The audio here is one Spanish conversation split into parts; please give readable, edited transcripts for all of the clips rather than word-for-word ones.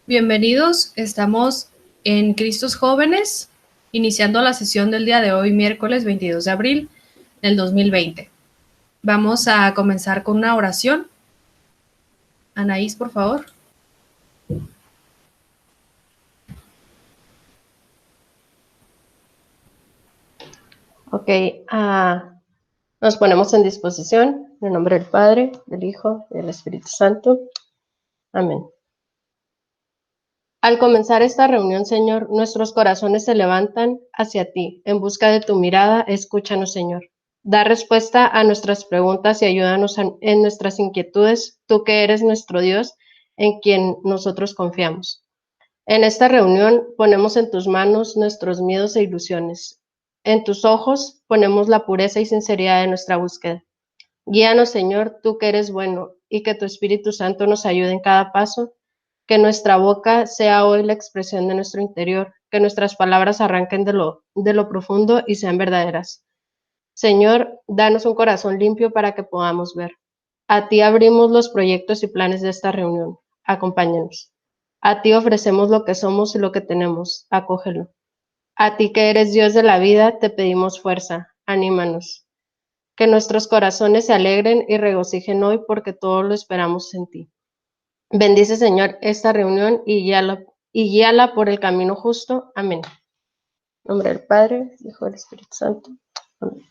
Bienvenidos, estamos en Cristos Jóvenes, iniciando la sesión del día de hoy, miércoles 22 de abril del 2020. Vamos a comenzar con una oración. Anaís, por favor. Ok, nos ponemos en disposición en el nombre del Padre, del Hijo y del Espíritu Santo. Amén. Al comenzar esta reunión, Señor, nuestros corazones se levantan hacia ti. En busca de tu mirada, escúchanos, Señor. Da respuesta a nuestras preguntas y ayúdanos en nuestras inquietudes, tú que eres nuestro Dios, en quien nosotros confiamos. En esta reunión ponemos en tus manos nuestros miedos e ilusiones. En tus ojos ponemos la pureza y sinceridad de nuestra búsqueda. Guíanos, Señor, tú que eres bueno, y que tu Espíritu Santo nos ayude en cada paso, que nuestra boca sea hoy la expresión de nuestro interior, que nuestras palabras arranquen de lo profundo y sean verdaderas. Señor, danos un corazón limpio para que podamos ver. A ti abrimos los proyectos y planes de esta reunión. Acompáñanos. A ti ofrecemos lo que somos y lo que tenemos. Acógelo. A ti que eres Dios de la vida, te pedimos fuerza. Anímanos. Que nuestros corazones se alegren y regocijen hoy porque todo lo esperamos en ti. Bendice, Señor, esta reunión y guíala por el camino justo. Amén. En nombre del Padre, del Hijo y del Espíritu Santo. Amén.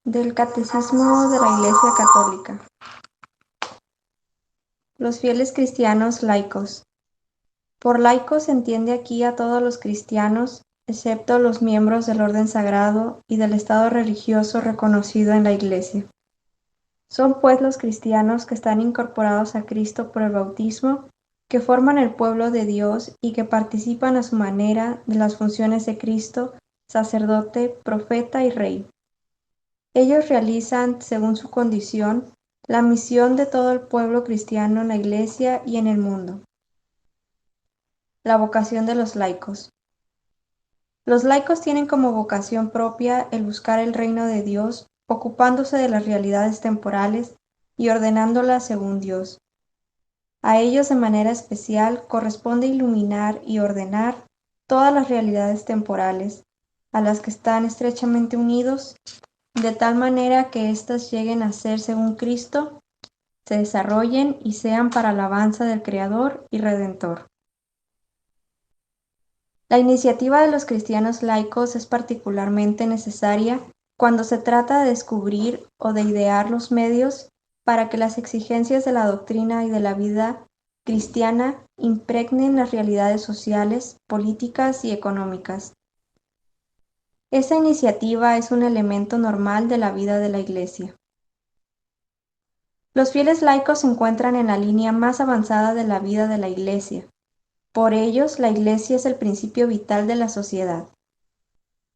Del Catecismo de la Iglesia Católica. Los fieles cristianos laicos. Por laicos se entiende aquí a todos los cristianos, excepto los miembros del orden sagrado y del estado religioso reconocido en la Iglesia. Son pues los cristianos que están incorporados a Cristo por el bautismo, que forman el pueblo de Dios y que participan a su manera de las funciones de Cristo, sacerdote, profeta y rey. Ellos realizan, según su condición, la misión de todo el pueblo cristiano en la Iglesia y en el mundo. La vocación de los laicos. Los laicos tienen como vocación propia el buscar el reino de Dios, ocupándose de las realidades temporales y ordenándolas según Dios. A ellos de manera especial corresponde iluminar y ordenar todas las realidades temporales, a las que están estrechamente unidos, de tal manera que éstas lleguen a ser según Cristo, se desarrollen y sean para alabanza del Creador y Redentor. La iniciativa de los cristianos laicos es particularmente necesaria cuando se trata de descubrir o de idear los medios para que las exigencias de la doctrina y de la vida cristiana impregnen las realidades sociales, políticas y económicas. Esta iniciativa es un elemento normal de la vida de la Iglesia. Los fieles laicos se encuentran en la línea más avanzada de la vida de la Iglesia. Por ellos, la Iglesia es el principio vital de la sociedad.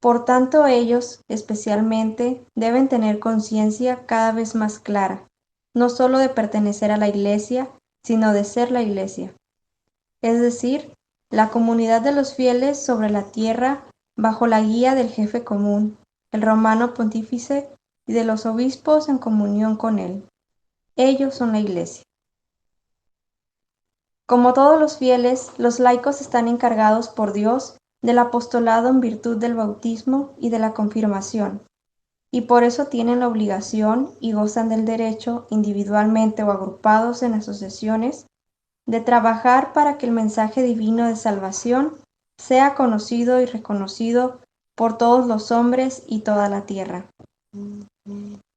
Por tanto, ellos, especialmente, deben tener conciencia cada vez más clara, no solo de pertenecer a la Iglesia, sino de ser la Iglesia. Es decir, la comunidad de los fieles sobre la tierra bajo la guía del jefe común, el romano pontífice, y de los obispos en comunión con él. Ellos son la Iglesia. Como todos los fieles, los laicos están encargados por Dios del apostolado en virtud del bautismo y de la confirmación, y por eso tienen la obligación y gozan del derecho, individualmente o agrupados en asociaciones, de trabajar para que el mensaje divino de salvación sea conocido y reconocido por todos los hombres y toda la tierra.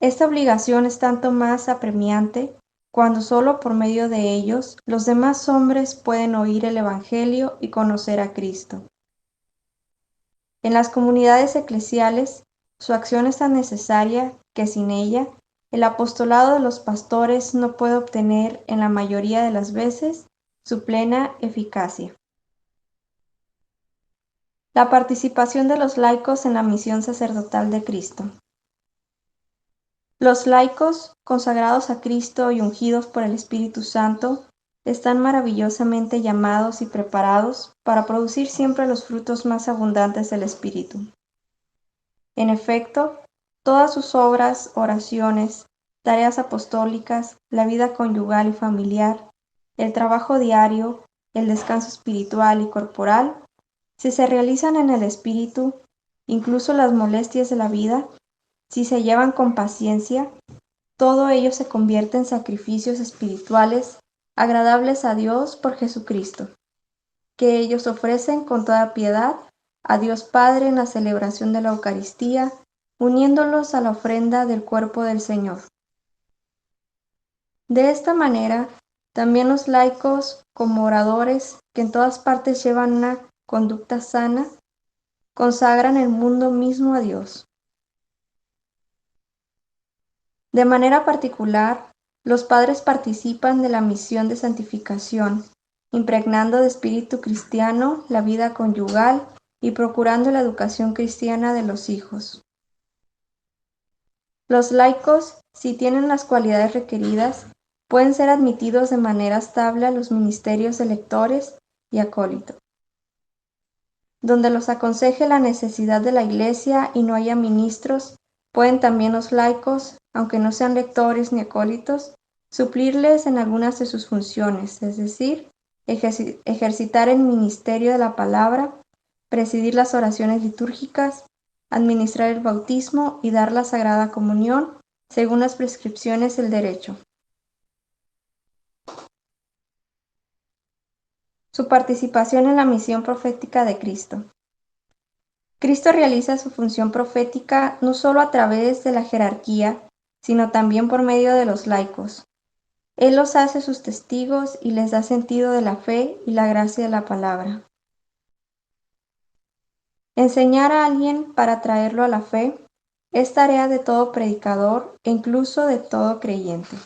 Esta obligación es tanto más apremiante cuando solo por medio de ellos los demás hombres pueden oír el Evangelio y conocer a Cristo. En las comunidades eclesiales, su acción es tan necesaria que sin ella, el apostolado de los pastores no puede obtener en la mayoría de las veces su plena eficacia. La participación de los laicos en la misión sacerdotal de Cristo. Los laicos, consagrados a Cristo y ungidos por el Espíritu Santo, están maravillosamente llamados y preparados para producir siempre los frutos más abundantes del Espíritu. En efecto, Todas sus obras, oraciones, tareas apostólicas, la vida conyugal y familiar, el trabajo diario, el descanso espiritual y corporal, si se realizan en el espíritu, incluso las molestias de la vida, si se llevan con paciencia, todo ello se convierte en sacrificios espirituales agradables a Dios por Jesucristo, que ellos ofrecen con toda piedad a Dios Padre en la celebración de la Eucaristía, uniéndolos a la ofrenda del cuerpo del Señor. De esta manera, también los laicos, como oradores que en todas partes llevan una conducta sana, consagran el mundo mismo a Dios. De manera particular, los padres participan de la misión de santificación, impregnando de espíritu cristiano la vida conyugal y procurando la educación cristiana de los hijos. Los laicos, si tienen las cualidades requeridas, pueden ser admitidos de manera estable a los ministerios de lectores y acólitos, donde los aconseje la necesidad de la Iglesia y no haya ministros. Pueden también los laicos, aunque no sean lectores ni acólitos, suplirles en algunas de sus funciones, es decir, ejercitar el ministerio de la palabra, presidir las oraciones litúrgicas, administrar el bautismo y dar la Sagrada Comunión, según las prescripciones del derecho. Su participación en la misión profética de Cristo. Cristo realiza su función profética no solo a través de la jerarquía, sino también por medio de los laicos. Él los hace sus testigos y les da sentido de la fe y la gracia de la palabra. Enseñar a alguien para traerlo a la fe es tarea de todo predicador e incluso de todo creyente.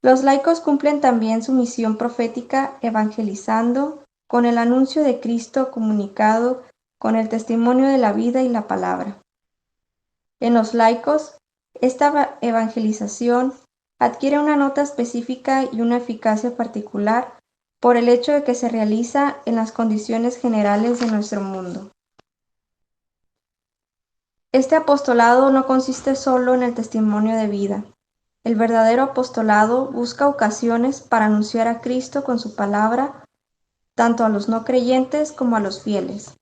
Los laicos cumplen también su misión profética evangelizando, con el anuncio de Cristo comunicado con el testimonio de la vida y la palabra. En los laicos, esta evangelización adquiere una nota específica y una eficacia particular por el hecho de que se realiza en las condiciones generales de nuestro mundo. Este apostolado no consiste solo en el testimonio de vida. El verdadero apostolado busca ocasiones para anunciar a Cristo con su palabra, tanto a los no creyentes como a los fieles.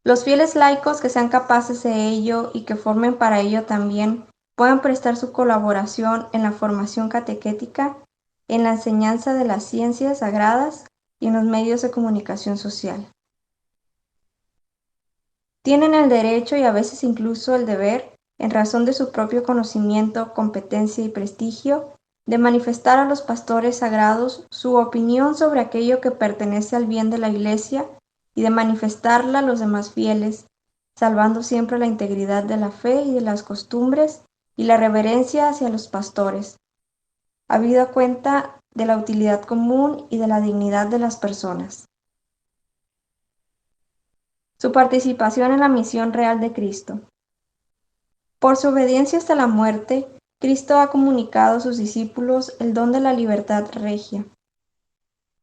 Los fieles laicos que sean capaces de ello y que formen para ello también puedan prestar su colaboración en la formación catequética, en la enseñanza de las ciencias sagradas y en los medios de comunicación social. Tienen el derecho y a veces incluso el deber, en razón de su propio conocimiento, competencia y prestigio, de manifestar a los pastores sagrados su opinión sobre aquello que pertenece al bien de la Iglesia y de manifestarla a los demás fieles, salvando siempre la integridad de la fe y de las costumbres y la reverencia hacia los pastores, habida cuenta de la utilidad común y de la dignidad de las personas. Su participación en la misión real de Cristo. Por su obediencia hasta la muerte, Cristo ha comunicado a sus discípulos el don de la libertad regia,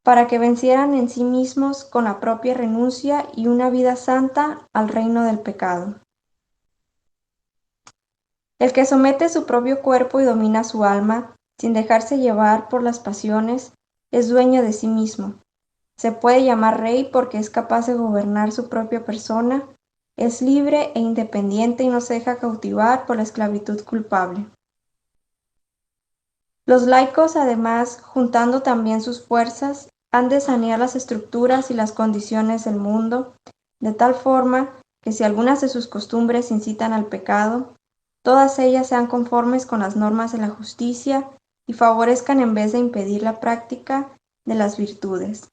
para que vencieran en sí mismos con la propia renuncia y una vida santa al reino del pecado. El que somete su propio cuerpo y domina su alma, sin dejarse llevar por las pasiones, es dueño de sí mismo. Se puede llamar rey porque es capaz de gobernar su propia persona, es libre e independiente y no se deja cautivar por la esclavitud culpable. Los laicos, además, juntando también sus fuerzas, han de sanear las estructuras y las condiciones del mundo, de tal forma que si algunas de sus costumbres incitan al pecado, todas ellas sean conformes con las normas de la justicia y favorezcan en vez de impedir la práctica de las virtudes.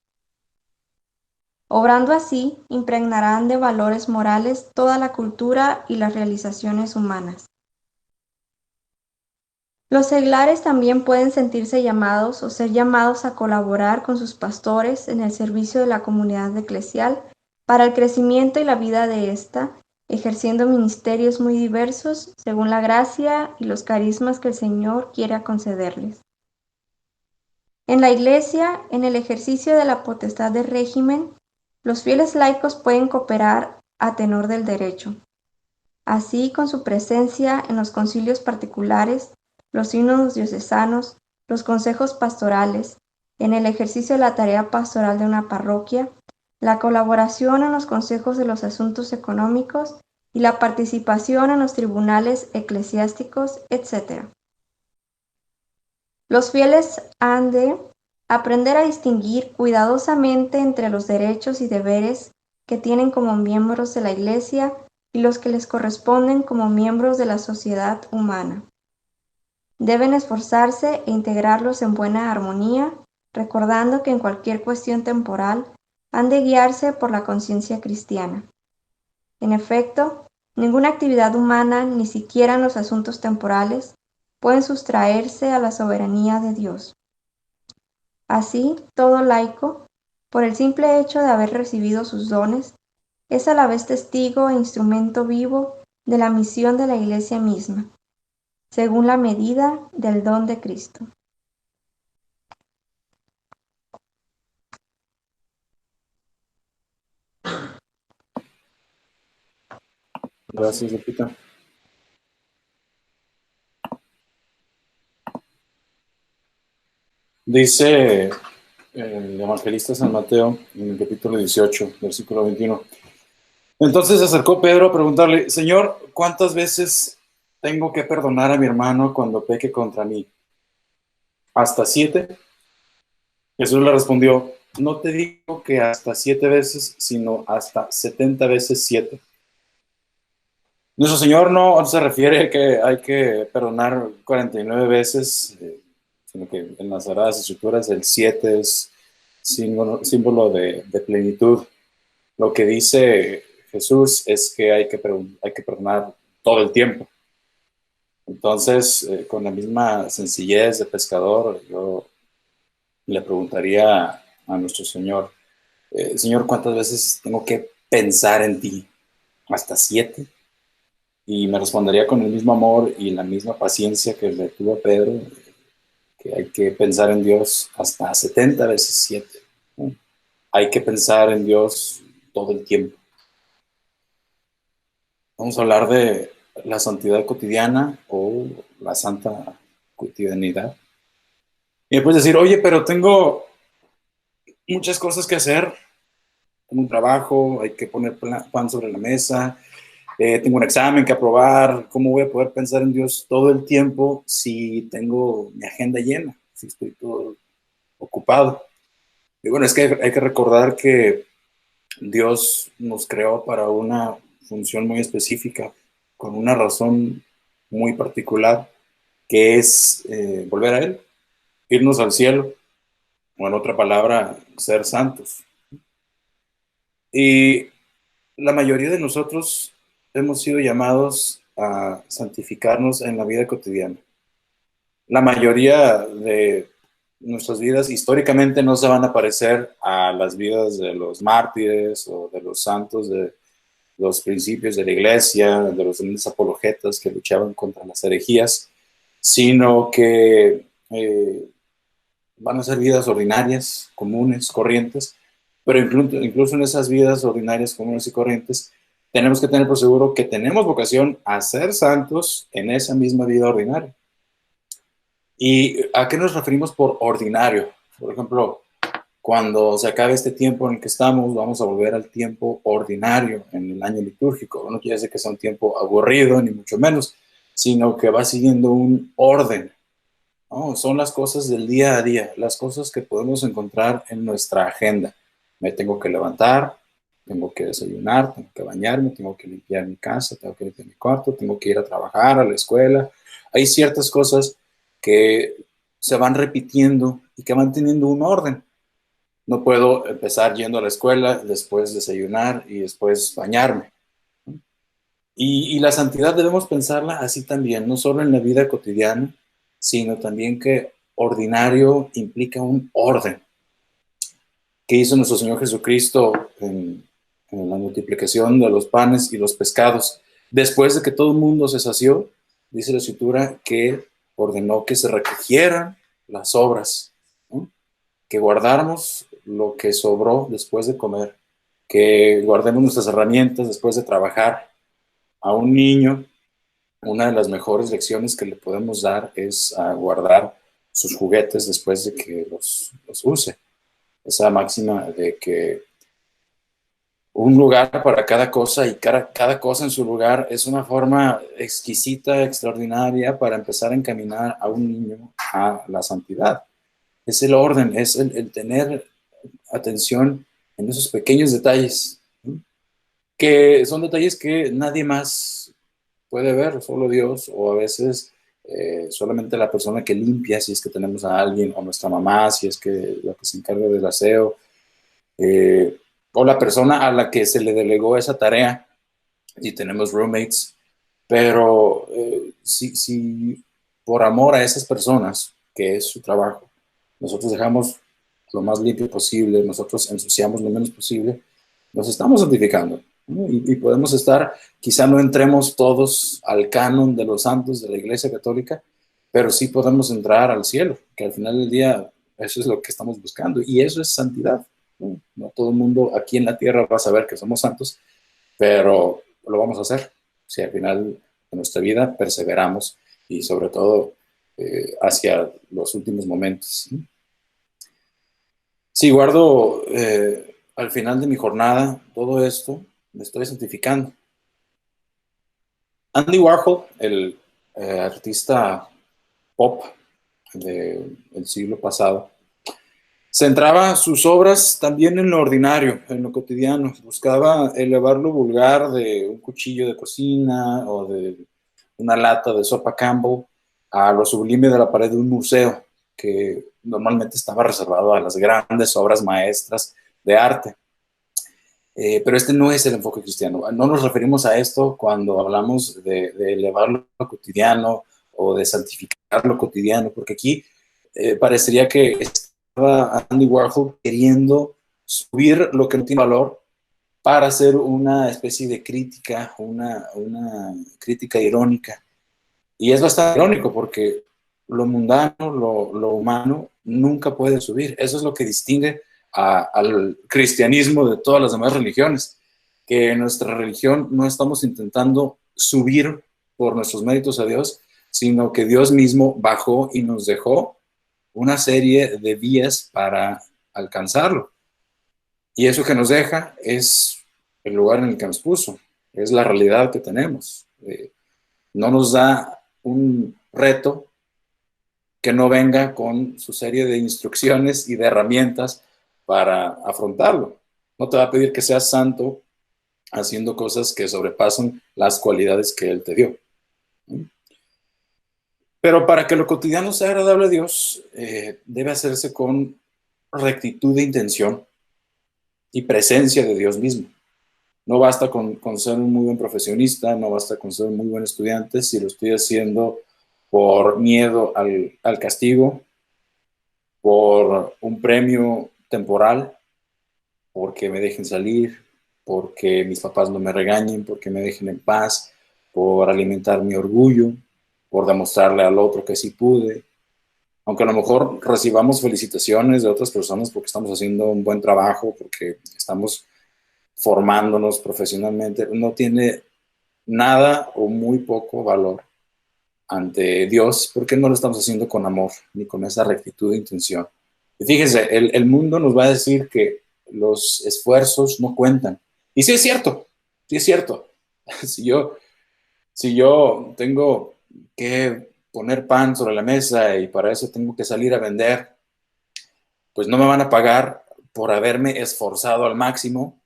Obrando así, impregnarán de valores morales toda la cultura y las realizaciones humanas. Los seglares también pueden sentirse llamados o ser llamados a colaborar con sus pastores en el servicio de la comunidad eclesial para el crecimiento y la vida de ésta, ejerciendo ministerios muy diversos según la gracia y los carismas que el Señor quiera concederles. En la Iglesia, en el ejercicio de la potestad de régimen, los fieles laicos pueden cooperar a tenor del derecho. Así, con su presencia en los concilios particulares, los sínodos diocesanos, los consejos pastorales, en el ejercicio de la tarea pastoral de una parroquia, la colaboración en los consejos de los asuntos económicos y la participación en los tribunales eclesiásticos, etc. Los fieles han de aprender a distinguir cuidadosamente entre los derechos y deberes que tienen como miembros de la Iglesia y los que les corresponden como miembros de la sociedad humana. Deben esforzarse e integrarlos en buena armonía, recordando que en cualquier cuestión temporal han de guiarse por la conciencia cristiana. En efecto, ninguna actividad humana, ni siquiera en los asuntos temporales, pueden sustraerse a la soberanía de Dios. Así, todo laico, por el simple hecho de haber recibido sus dones, es a la vez testigo e instrumento vivo de la misión de la Iglesia misma, según la medida del don de Cristo. Gracias, Lupita. Dice el evangelista San Mateo en el capítulo 18, versículo 21. Entonces se acercó Pedro a preguntarle: Señor, ¿cuántas veces tengo que perdonar a mi hermano cuando peque contra mí? ¿Hasta 7? Jesús le respondió: no te digo que hasta 7 veces, sino hasta 70 veces 7. Nuestro Señor no se refiere a que hay que perdonar 49 veces, sino que en las Sagradas Escrituras el 7 es símbolo de plenitud. Lo que dice Jesús es que hay que perdonar todo el tiempo. Entonces, con la misma sencillez de pescador, yo le preguntaría a nuestro Señor: Señor, ¿cuántas veces tengo que pensar en ti? ¿Hasta 7? Y me respondería con el mismo amor y la misma paciencia que le tuvo a Pedro, que hay que pensar en Dios hasta 70 veces 7. ¿No? Hay que pensar en Dios todo el tiempo. Vamos a hablar de la santidad cotidiana o la santa cotidianidad. Y me puedes decir: oye, pero tengo muchas cosas que hacer. Tengo un trabajo, hay que poner pan sobre la mesa, tengo un examen que aprobar. ¿Cómo voy a poder pensar en Dios todo el tiempo si tengo mi agenda llena, si estoy todo ocupado? Y bueno, es que hay que recordar que Dios nos creó para una función muy específica, con una razón muy particular, que es volver a Él, irnos al cielo, o en otra palabra, ser santos. Y la mayoría de nosotros hemos sido llamados a santificarnos en la vida cotidiana. La mayoría de nuestras vidas históricamente no se van a parecer a las vidas de los mártires o de los santos de los principios de la iglesia, de los grandes apologetas que luchaban contra las herejías, sino que van a ser vidas ordinarias, comunes, corrientes, pero incluso en esas vidas ordinarias, comunes y corrientes, tenemos que tener por seguro que tenemos vocación a ser santos en esa misma vida ordinaria. ¿Y a qué nos referimos por ordinario? Por ejemplo, cuando se acabe este tiempo en el que estamos, vamos a volver al tiempo ordinario en el año litúrgico. No quiere decir que sea un tiempo aburrido, ni mucho menos, sino que va siguiendo un orden. ¿No? Son las cosas del día a día, las cosas que podemos encontrar en nuestra agenda. Me tengo que levantar, tengo que desayunar, tengo que bañarme, tengo que limpiar mi casa, tengo que limpiar mi cuarto, tengo que ir a trabajar, a la escuela. Hay ciertas cosas que se van repitiendo y que van teniendo un orden. No puedo empezar yendo a la escuela, después desayunar y después bañarme. Y la santidad debemos pensarla así también, no solo en la vida cotidiana, sino también que ordinario implica un orden. ¿Qué hizo nuestro Señor Jesucristo en la multiplicación de los panes y los pescados? Después de que todo el mundo se sació, dice la Escritura que ordenó que se recogieran las sobras, ¿no? Que guardáramos lo que sobró después de comer. que guardemos nuestras herramientas después de trabajar. A un niño, una de las mejores lecciones que le podemos dar es a guardar sus juguetes después de que los use. Esa máxima de que un lugar para cada cosa y cada cosa en su lugar es una forma exquisita, extraordinaria para empezar a encaminar a un niño a la santidad. Es el orden, es el tener atención en esos pequeños detalles, ¿sí? Que son detalles que nadie más puede ver, solo Dios, o a veces solamente la persona que limpia, si es que tenemos a alguien, o nuestra mamá, si es que la que se encarga del aseo, o la persona a la que se le delegó esa tarea, y tenemos roommates, pero si por amor a esas personas, que es su trabajo, nosotros dejamos lo más limpio posible, nosotros ensuciamos lo menos posible, nos estamos santificando, ¿no? Y podemos estar, quizá no entremos todos al canon de los santos de la Iglesia Católica, pero sí podemos entrar al cielo, que al final del día eso es lo que estamos buscando, y eso es santidad. No todo el mundo aquí en la tierra va a saber que somos santos, pero lo vamos a hacer si al final de nuestra vida perseveramos y sobre todo hacia los últimos momentos. Si guardo al final de mi jornada todo esto, me estoy santificando. Andy Warhol, el artista pop del siglo pasado, centraba sus obras también en lo ordinario, en lo cotidiano. Buscaba elevar lo vulgar de un cuchillo de cocina o de una lata de sopa Campbell a lo sublime de la pared de un museo, que normalmente estaba reservado a las grandes obras maestras de arte. Pero este no es el enfoque cristiano. No nos referimos a esto cuando hablamos de elevar lo cotidiano o de santificar lo cotidiano, porque aquí parecería que estaba Andy Warhol queriendo subir lo que no tiene valor para hacer una especie de crítica, una crítica irónica. Y es bastante irónico porque lo mundano, lo humano, nunca puede subir. Eso es lo que distingue al cristianismo de todas las demás religiones, que en nuestra religión no estamos intentando subir por nuestros méritos a Dios, sino que Dios mismo bajó y nos dejó una serie de vías para alcanzarlo. Y eso que nos deja es el lugar en el que nos puso, es la realidad que tenemos. No nos da un reto que no venga con su serie de instrucciones y de herramientas para afrontarlo. No te va a pedir que seas santo haciendo cosas que sobrepasan las cualidades que Él te dio. Pero para que lo cotidiano sea agradable a Dios, debe hacerse con rectitud de intención y presencia de Dios mismo. No basta con ser un muy buen profesionista, no basta con ser un muy buen estudiante si lo estoy haciendo por miedo al castigo, por un premio temporal, porque me dejen salir, porque mis papás no me regañen, porque me dejen en paz, por alimentar mi orgullo, por demostrarle al otro que sí pude. Aunque a lo mejor recibamos felicitaciones de otras personas porque estamos haciendo un buen trabajo, porque estamos formándonos profesionalmente, no tiene nada o muy poco valor ante Dios, porque no lo estamos haciendo con amor, ni con esa rectitud de intención. Y fíjense, el mundo nos va a decir que los esfuerzos no cuentan. Y sí es cierto, sí es cierto. Si yo tengo que poner pan sobre la mesa y para eso tengo que salir a vender, pues no me van a pagar por haberme esforzado al máximo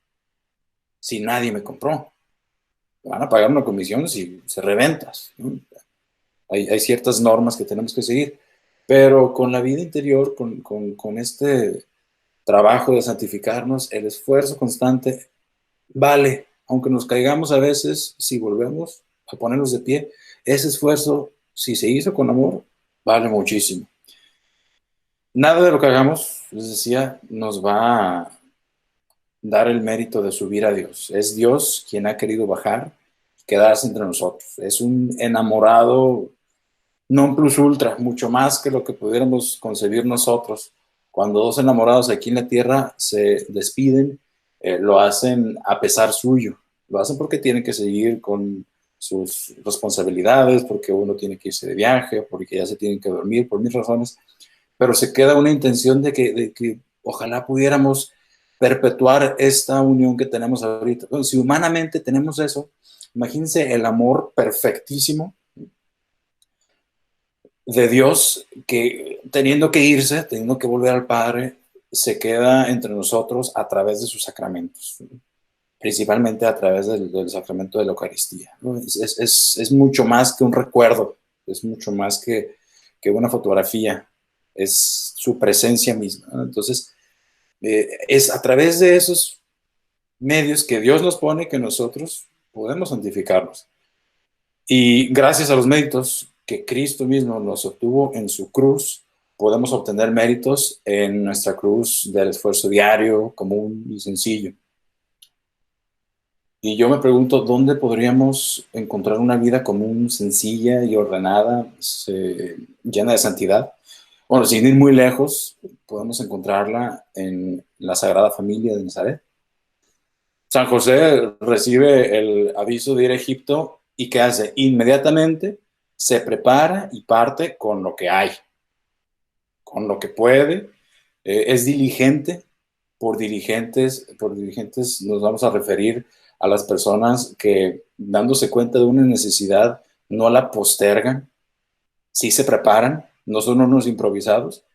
si nadie me compró. Me van a pagar una comisión si se reventas, ¿no? Hay ciertas normas que tenemos que seguir, pero con la vida interior, con este trabajo de santificarnos, el esfuerzo constante vale, aunque nos caigamos a veces, si volvemos a ponernos de pie, ese esfuerzo, si se hizo con amor, vale muchísimo. Nada de lo que hagamos, les decía, nos va a dar el mérito de subir a Dios. Es Dios quien ha querido bajar, quedarse entre nosotros. Es un enamorado non plus ultra, mucho más que lo que pudiéramos concebir nosotros. Cuando dos enamorados aquí en la tierra se despiden, lo hacen a pesar suyo, lo hacen porque tienen que seguir con sus responsabilidades, porque uno tiene que irse de viaje, porque ya se tienen que dormir, por mil razones, pero se queda una intención de que ojalá pudiéramos perpetuar esta unión que tenemos ahorita. Bueno, si humanamente tenemos eso, imagínense el amor perfectísimo de Dios que teniendo que irse, teniendo que volver al Padre, se queda entre nosotros a través de sus sacramentos, principalmente a través del sacramento de la Eucaristía, ¿no? Es mucho más que un recuerdo, es mucho más que una fotografía, es su presencia misma, ¿no? Entonces, es a través de esos medios que Dios nos pone que nosotros podemos santificarnos. Y gracias a los méritos que Cristo mismo nos obtuvo en su cruz, podemos obtener méritos en nuestra cruz del esfuerzo diario, común y sencillo. Y yo me pregunto, ¿dónde podríamos encontrar una vida común, sencilla y ordenada, llena de santidad? Bueno, sin ir muy lejos, podemos encontrarla en la Sagrada Familia de Nazaret. San José recibe el aviso de ir a Egipto y ¿qué hace? Inmediatamente se prepara y parte con lo que hay, con lo que puede, es diligente. Por diligentes nos vamos a referir a las personas que, dándose cuenta de una necesidad, no la postergan, sí se preparan, no son unos improvisados,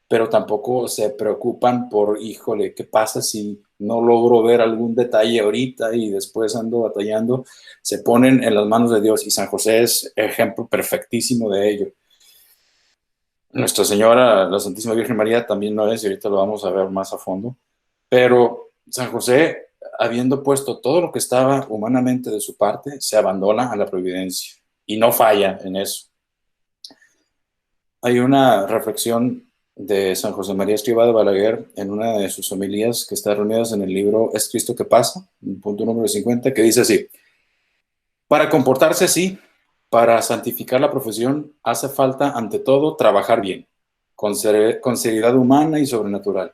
pero tampoco se preocupan por, híjole, ¿qué pasa si no logro ver algún detalle ahorita y después ando batallando? Se ponen en las manos de Dios y San José es ejemplo perfectísimo de ello. Nuestra Señora, la Santísima Virgen María, también lo es, y ahorita lo vamos a ver más a fondo, pero San José, habiendo puesto todo lo que estaba humanamente de su parte, se abandona a la providencia y no falla en eso. Hay una reflexión de San José María Escrivá de Balaguer en una de sus homilías que está reunida en el libro Es Cristo que pasa, en punto número 50, que dice así: para comportarse así, para santificar la profesión, hace falta ante todo trabajar bien, con seriedad humana y sobrenatural.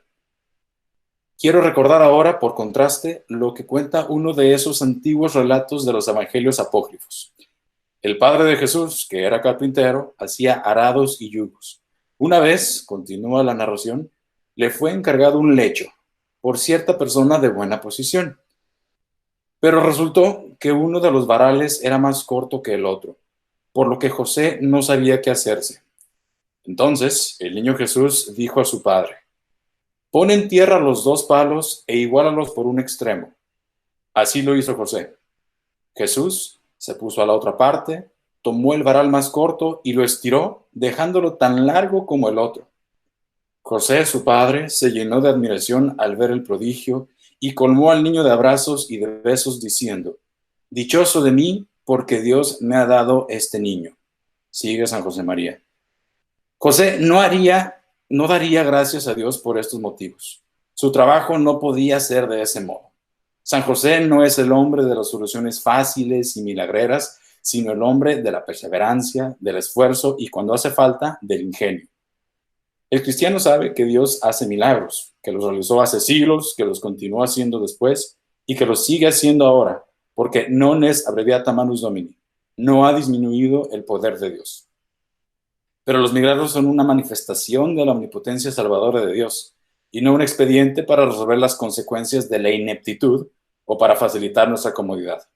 Quiero recordar ahora, por contraste, lo que cuenta uno de esos antiguos relatos de los evangelios apócrifos. El padre de Jesús, que era carpintero, hacía arados y yugos. Una vez, continúa la narración, le fue encargado un lecho por cierta persona de buena posición. Pero resultó que uno de los varales era más corto que el otro, por lo que José no sabía qué hacerse. Entonces el niño Jesús dijo a su padre: pon en tierra los dos palos e iguálalos por un extremo. Así lo hizo José. Jesús se puso a la otra parte, tomó el varal más corto y lo estiró, dejándolo tan largo como el otro. José, su padre, se llenó de admiración al ver el prodigio y colmó al niño de abrazos y de besos, diciendo: dichoso de mí, porque Dios me ha dado este niño. Sigue San José María. José no daría gracias a Dios por estos motivos. Su trabajo no podía ser de ese modo. San José no es el hombre de las soluciones fáciles y milagreras, sino el hombre de la perseverancia, del esfuerzo y, cuando hace falta, del ingenio. El cristiano sabe que Dios hace milagros, que los realizó hace siglos, que los continúa haciendo después y que los sigue haciendo ahora, porque non est abreviata manus Domini, no ha disminuido el poder de Dios. Pero los milagros son una manifestación de la omnipotencia salvadora de Dios y no un expediente para resolver las consecuencias de la ineptitud o para facilitar nuestra comodidad.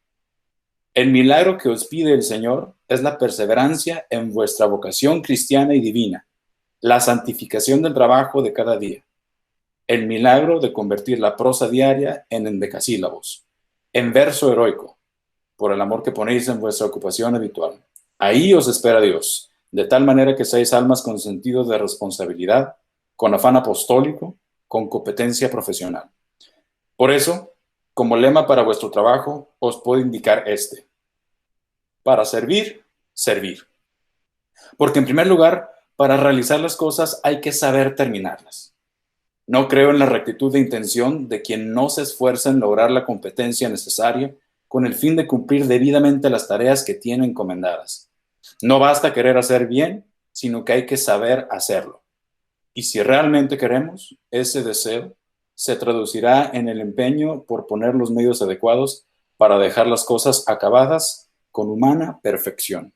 El milagro que os pide el Señor es la perseverancia en vuestra vocación cristiana y divina, la santificación del trabajo de cada día, el milagro de convertir la prosa diaria en endecasílabos, en verso heroico, por el amor que ponéis en vuestra ocupación habitual. Ahí os espera Dios, de tal manera que seáis almas con sentido de responsabilidad, con afán apostólico, con competencia profesional. Por eso, como lema para vuestro trabajo, os puedo indicar este: para servir, servir. Porque en primer lugar, para realizar las cosas hay que saber terminarlas. No creo en la rectitud de intención de quien no se esfuerza en lograr la competencia necesaria con el fin de cumplir debidamente las tareas que tiene encomendadas. No basta querer hacer bien, sino que hay que saber hacerlo. Y si realmente queremos, ese deseo se traducirá en el empeño por poner los medios adecuados para dejar las cosas acabadas con humana perfección.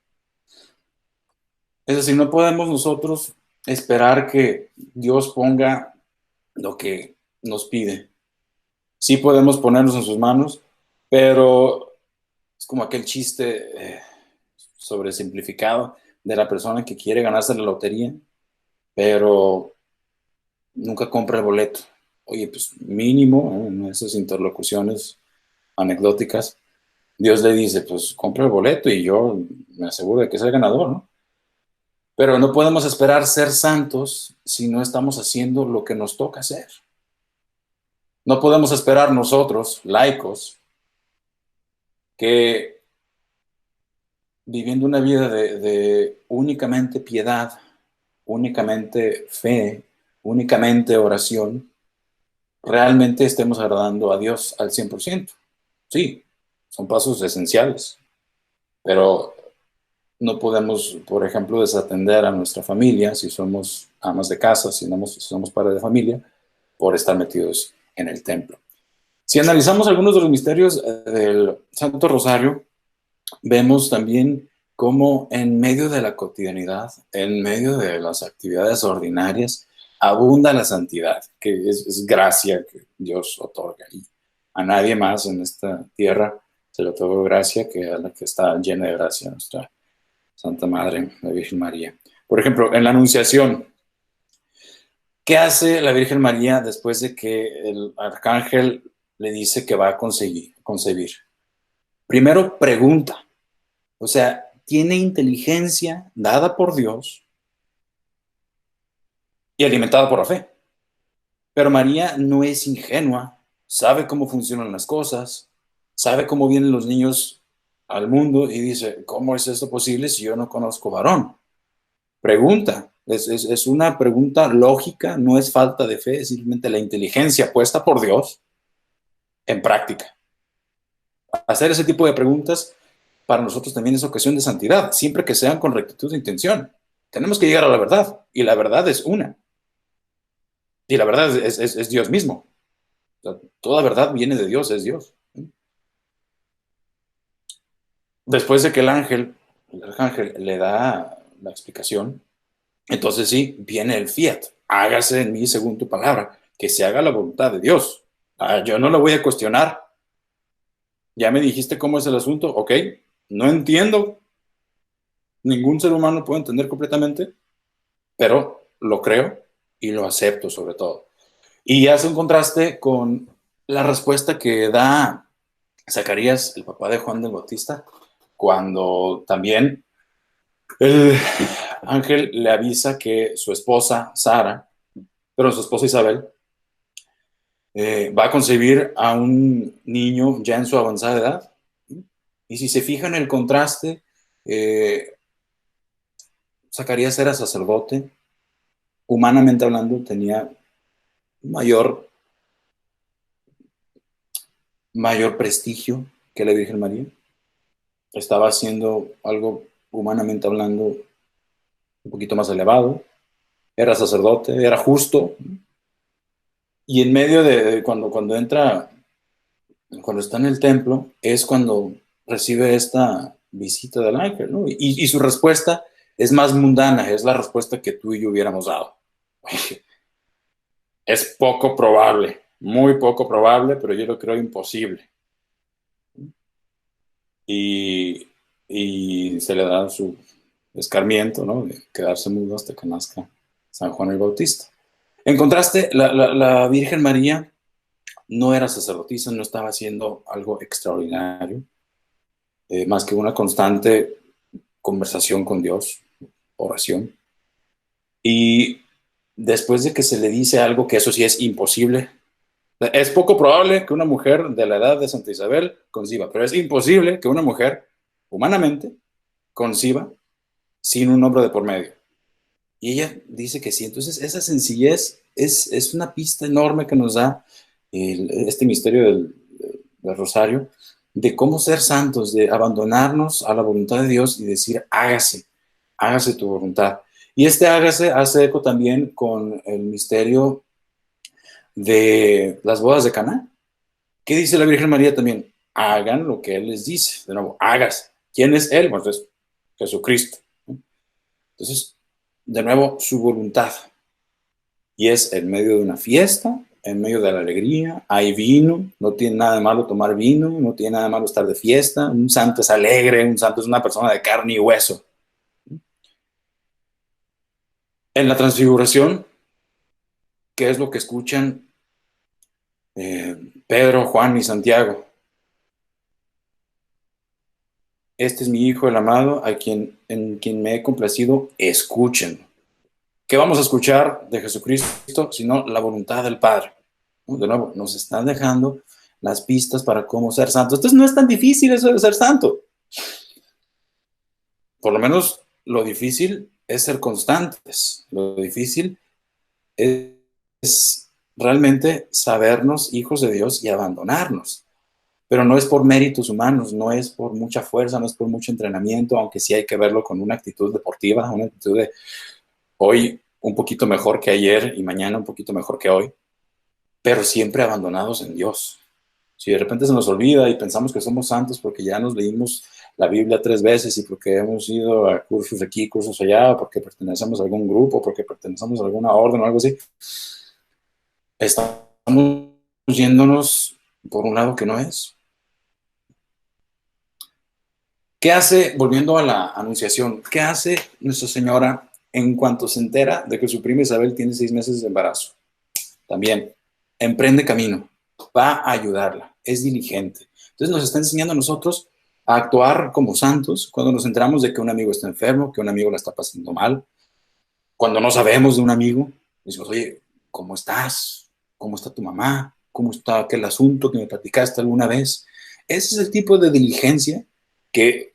Es decir, no podemos nosotros esperar que Dios ponga lo que nos pide. Sí podemos ponernos en sus manos, pero es como aquel chiste sobresimplificado de la persona que quiere ganarse la lotería, pero nunca compra el boleto. Oye, pues mínimo, en esas interlocuciones anecdóticas, Dios le dice, pues compra el boleto y yo me aseguro de que es el ganador, ¿no? Pero no podemos esperar ser santos si no estamos haciendo lo que nos toca hacer. No podemos esperar nosotros, laicos, que viviendo una vida de únicamente piedad, únicamente fe, únicamente oración, realmente estemos agradando a Dios al 100%. Sí, son pasos esenciales, pero no podemos, por ejemplo, desatender a nuestra familia si somos amas de casa, si somos padres de familia, por estar metidos en el templo. Si analizamos algunos de los misterios del Santo Rosario, vemos también cómo en medio de la cotidianidad, en medio de las actividades ordinarias, abunda la santidad, que es gracia que Dios otorga. Y a nadie más en esta tierra se le otorga gracia que a la que está llena de gracia, nuestra Santa Madre, la Virgen María. Por ejemplo, en la Anunciación, ¿qué hace la Virgen María después de que el arcángel le dice que va a concebir? Primero pregunta, o sea, tiene inteligencia dada por Dios y alimentada por la fe. Pero María no es ingenua, sabe cómo funcionan las cosas, sabe cómo vienen los niños al mundo y dice, ¿cómo es esto posible si yo no conozco varón? Pregunta, es una pregunta lógica, no es falta de fe, es simplemente la inteligencia puesta por Dios en práctica. Hacer ese tipo de preguntas para nosotros también es ocasión de santidad, siempre que sean con rectitud de intención. Tenemos que llegar a la verdad, y la verdad es una. Y la verdad es Dios mismo. O sea, toda verdad viene de Dios, es Dios. Después de que el arcángel le da la explicación, entonces sí, viene el fiat. Hágase en mí según tu palabra, que se haga la voluntad de Dios. Yo no lo voy a cuestionar. Ya me dijiste cómo es el asunto, ok, no entiendo. Ningún ser humano puede entender completamente, pero lo creo y lo acepto sobre todo. Y hace un contraste con la respuesta que da Zacarías, el papá de Juan el Bautista, cuando también el ángel le avisa que su esposa, Sara, pero su esposa Isabel, va a concebir a un niño ya en su avanzada edad. Y si se fijan en el contraste, Zacarías era sacerdote, humanamente hablando tenía mayor prestigio que la Virgen María. Estaba haciendo algo, humanamente hablando, un poquito más elevado. Era sacerdote, era justo. Y en medio de cuando entra, cuando está en el templo, es cuando recibe esta visita del ángel, ¿no? Y su respuesta es más mundana, es la respuesta que tú y yo hubiéramos dado. Es poco probable, muy poco probable, pero yo lo creo imposible. Y se le da su escarmiento, ¿no? De quedarse mudo hasta que nazca San Juan el Bautista. En contraste, la Virgen María no era sacerdotisa, no estaba haciendo algo extraordinario, más que una constante conversación con Dios, oración. Y después de que se le dice algo que eso sí es imposible, es poco probable que una mujer de la edad de Santa Isabel conciba, pero es imposible que una mujer, humanamente, conciba sin un hombre de por medio. Y ella dice que sí. Entonces, esa sencillez es una pista enorme que nos da este misterio del Rosario, de cómo ser santos, de abandonarnos a la voluntad de Dios y decir, hágase tu voluntad. Y hágase hace eco también con el misterio de las bodas de Caná. ¿Qué dice la Virgen María también? Hagan lo que Él les dice. De nuevo, hagas. ¿Quién es Él? Pues es Jesucristo. Entonces, de nuevo, su voluntad. Y es en medio de una fiesta, en medio de la alegría, hay vino, no tiene nada de malo tomar vino, no tiene nada de malo estar de fiesta, un santo es alegre, un santo es una persona de carne y hueso. En la transfiguración, ¿qué es lo que escuchan Pedro, Juan y Santiago? Este es mi Hijo el amado, en quien me he complacido, escúchenlo. ¿Qué vamos a escuchar de Jesucristo? Sino la voluntad del Padre. De nuevo, nos están dejando las pistas para cómo ser santos. Entonces no es tan difícil eso de ser santo. Por lo menos lo difícil es ser constantes. Lo difícil es realmente sabernos hijos de Dios y abandonarnos. Pero no es por méritos humanos, no es por mucha fuerza, no es por mucho entrenamiento, aunque sí hay que verlo con una actitud deportiva, una actitud de hoy un poquito mejor que ayer y mañana un poquito mejor que hoy, pero siempre abandonados en Dios. Si de repente se nos olvida y pensamos que somos santos porque ya nos leímos la Biblia 3 veces y porque hemos ido a cursos aquí, cursos allá, porque pertenecemos a algún grupo, porque pertenecemos a alguna orden o algo así, estamos yéndonos por un lado que no es. ¿Qué hace, volviendo a la anunciación, qué hace Nuestra Señora en cuanto se entera de que su prima Isabel tiene 6 meses de embarazo? También emprende camino, va a ayudarla, es diligente. Entonces nos está enseñando a nosotros a actuar como santos cuando nos enteramos de que un amigo está enfermo, que un amigo la está pasando mal, cuando no sabemos de un amigo, decimos, oye, ¿cómo estás? ¿Cómo está tu mamá? ¿Cómo está aquel asunto que me platicaste alguna vez? Ese es el tipo de diligencia que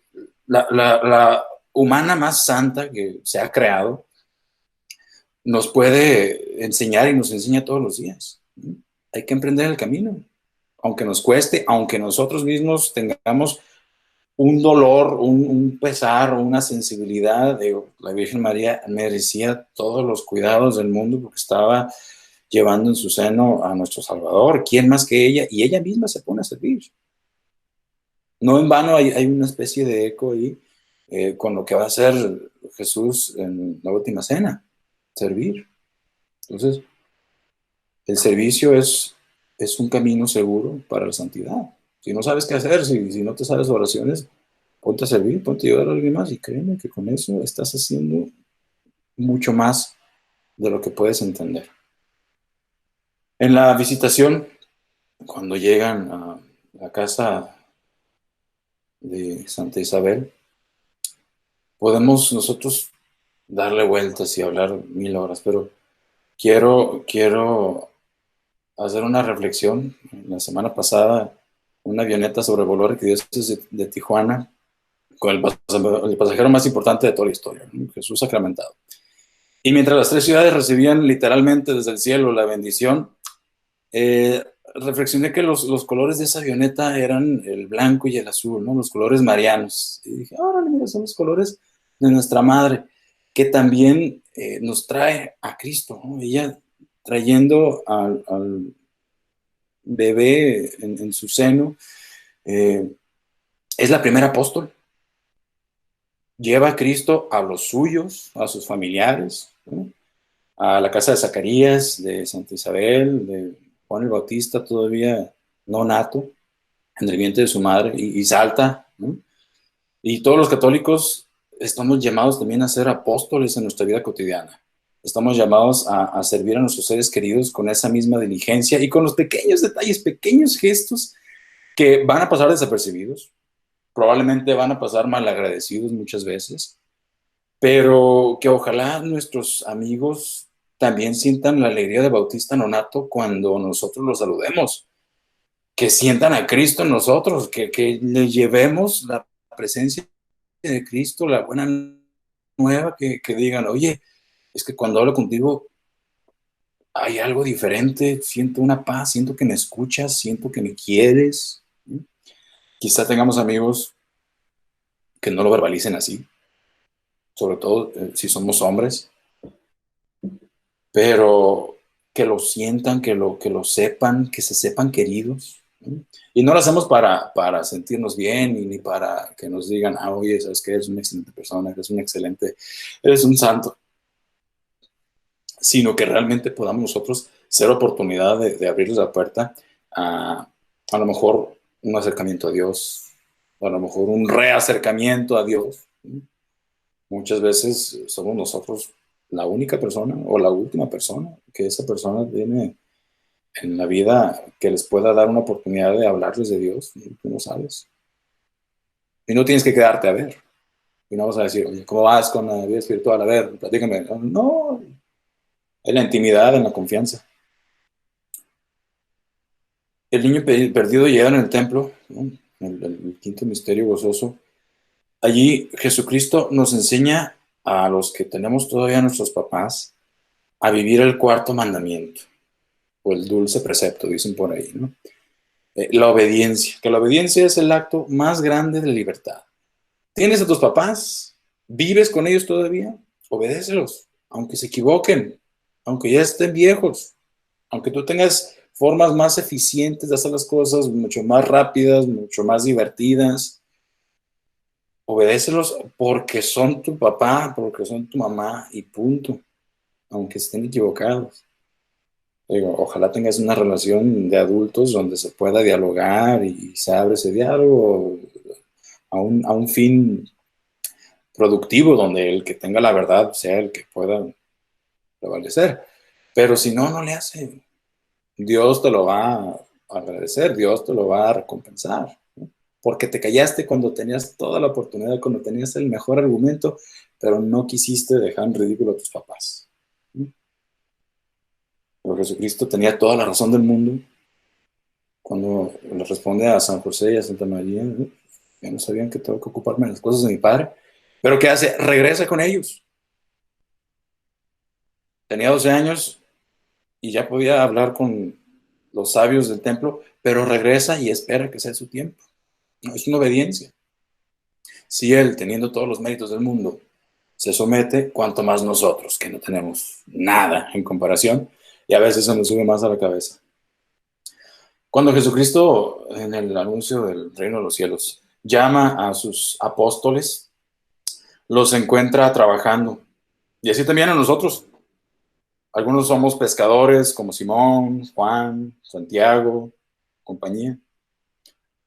la humana más santa que se ha creado nos puede enseñar y nos enseña todos los días. Hay que emprender el camino, aunque nos cueste, aunque nosotros mismos tengamos un dolor, un pesar, una sensibilidad. La Virgen María merecía todos los cuidados del mundo porque estaba llevando en su seno a nuestro Salvador. ¿Quién más que ella? Y ella misma se pone a servir. No en vano hay una especie de eco ahí con lo que va a hacer Jesús en la última cena, servir. Entonces, el servicio es un camino seguro para la santidad. Si no sabes qué hacer, si no te sabes oraciones, ponte a servir, ponte a ayudar a alguien más y créeme que con eso estás haciendo mucho más de lo que puedes entender. En la visitación, cuando llegan a la casa de Santa Isabel, podemos nosotros darle vueltas y hablar 1000 horas, pero quiero hacer una reflexión. La semana pasada, una avioneta sobrevoló arquidiócesis de Tijuana con el pasajero más importante de toda la historia, ¿no? Jesús sacramentado. Y mientras las 3 ciudades recibían literalmente desde el cielo la bendición, reflexioné que los colores de esa avioneta eran el blanco y el azul, ¿no? Los colores marianos. Y dije, órale, mira, son los colores de nuestra madre, que también nos trae a Cristo, ¿no? Ella trayendo al bebé en su seno, es la primera apóstol. Lleva a Cristo a los suyos, a sus familiares, ¿no? A la casa de Zacarías, de Santa Isabel, de Juan el Bautista, todavía no nato, en el vientre de su madre, y salta, ¿no? Y todos los católicos estamos llamados también a ser apóstoles en nuestra vida cotidiana. Estamos llamados a servir a nuestros seres queridos con esa misma diligencia y con los pequeños detalles, pequeños gestos que van a pasar desapercibidos, probablemente van a pasar malagradecidos muchas veces, pero que ojalá nuestros amigos también sientan la alegría de Bautista Nonato cuando nosotros los saludemos, que sientan a Cristo en nosotros, que le llevemos la presencia de Cristo, la buena nueva, que digan, oye, es que cuando hablo contigo hay algo diferente, siento una paz, siento que me escuchas, siento que me quieres. Quizá tengamos amigos que no lo verbalicen así, sobre todo si somos hombres, pero que lo sientan, que lo sepan, que se sepan queridos. ¿No? Y no lo hacemos para sentirnos bien y ni para que nos digan, oye, sabes que eres una excelente persona, eres un santo, sino que realmente podamos nosotros ser oportunidad de abrirles la puerta a lo mejor un acercamiento a Dios, a lo mejor un reacercamiento a Dios. ¿No? Muchas veces somos nosotros la única persona o la última persona que esa persona tiene en la vida que les pueda dar una oportunidad de hablarles de Dios. Tú no sabes. Y no tienes que quedarte a ver. Y no vas a decir, oye, ¿cómo vas con la vida espiritual? A ver, platícame. No, en la intimidad, en la confianza. El niño perdido llega en el templo, ¿no? El quinto misterio gozoso. Allí Jesucristo nos enseña a los que tenemos todavía nuestros papás a vivir el cuarto mandamiento, o el dulce precepto, dicen por ahí, ¿no? La obediencia, que la obediencia es el acto más grande de libertad. ¿Tienes a tus papás? ¿Vives con ellos todavía? Obedécelos, aunque se equivoquen, aunque ya estén viejos, aunque tú tengas formas más eficientes de hacer las cosas, mucho más rápidas, mucho más divertidas. Obedécelos porque son tu papá, porque son tu mamá y punto, aunque estén equivocados. Digo, ojalá tengas una relación de adultos donde se pueda dialogar y se abre ese diálogo a un fin productivo, donde el que tenga la verdad sea el que pueda prevalecer. Pero si no, no le hace. Dios te lo va a agradecer, Dios te lo va a recompensar, ¿no? Porque te callaste cuando tenías toda la oportunidad, cuando tenías el mejor argumento, pero no quisiste dejar en ridículo a tus papás, ¿no? Pero Jesucristo tenía toda la razón del mundo cuando le responde a San José y a Santa María, ¿no? Ya no sabían que tengo que ocuparme de las cosas de mi padre, pero ¿qué hace? Regresa con ellos. Tenía 12 años y ya podía hablar con los sabios del templo, pero regresa y espera que sea su tiempo. No, es una obediencia. Si él, teniendo todos los méritos del mundo, se somete, cuanto más nosotros, que no tenemos nada en comparación, y a veces se nos sube más a la cabeza. Cuando Jesucristo, en el anuncio del reino de los cielos, llama a sus apóstoles, los encuentra trabajando. Y así también a nosotros. Algunos somos pescadores como Simón, Juan, Santiago, compañía.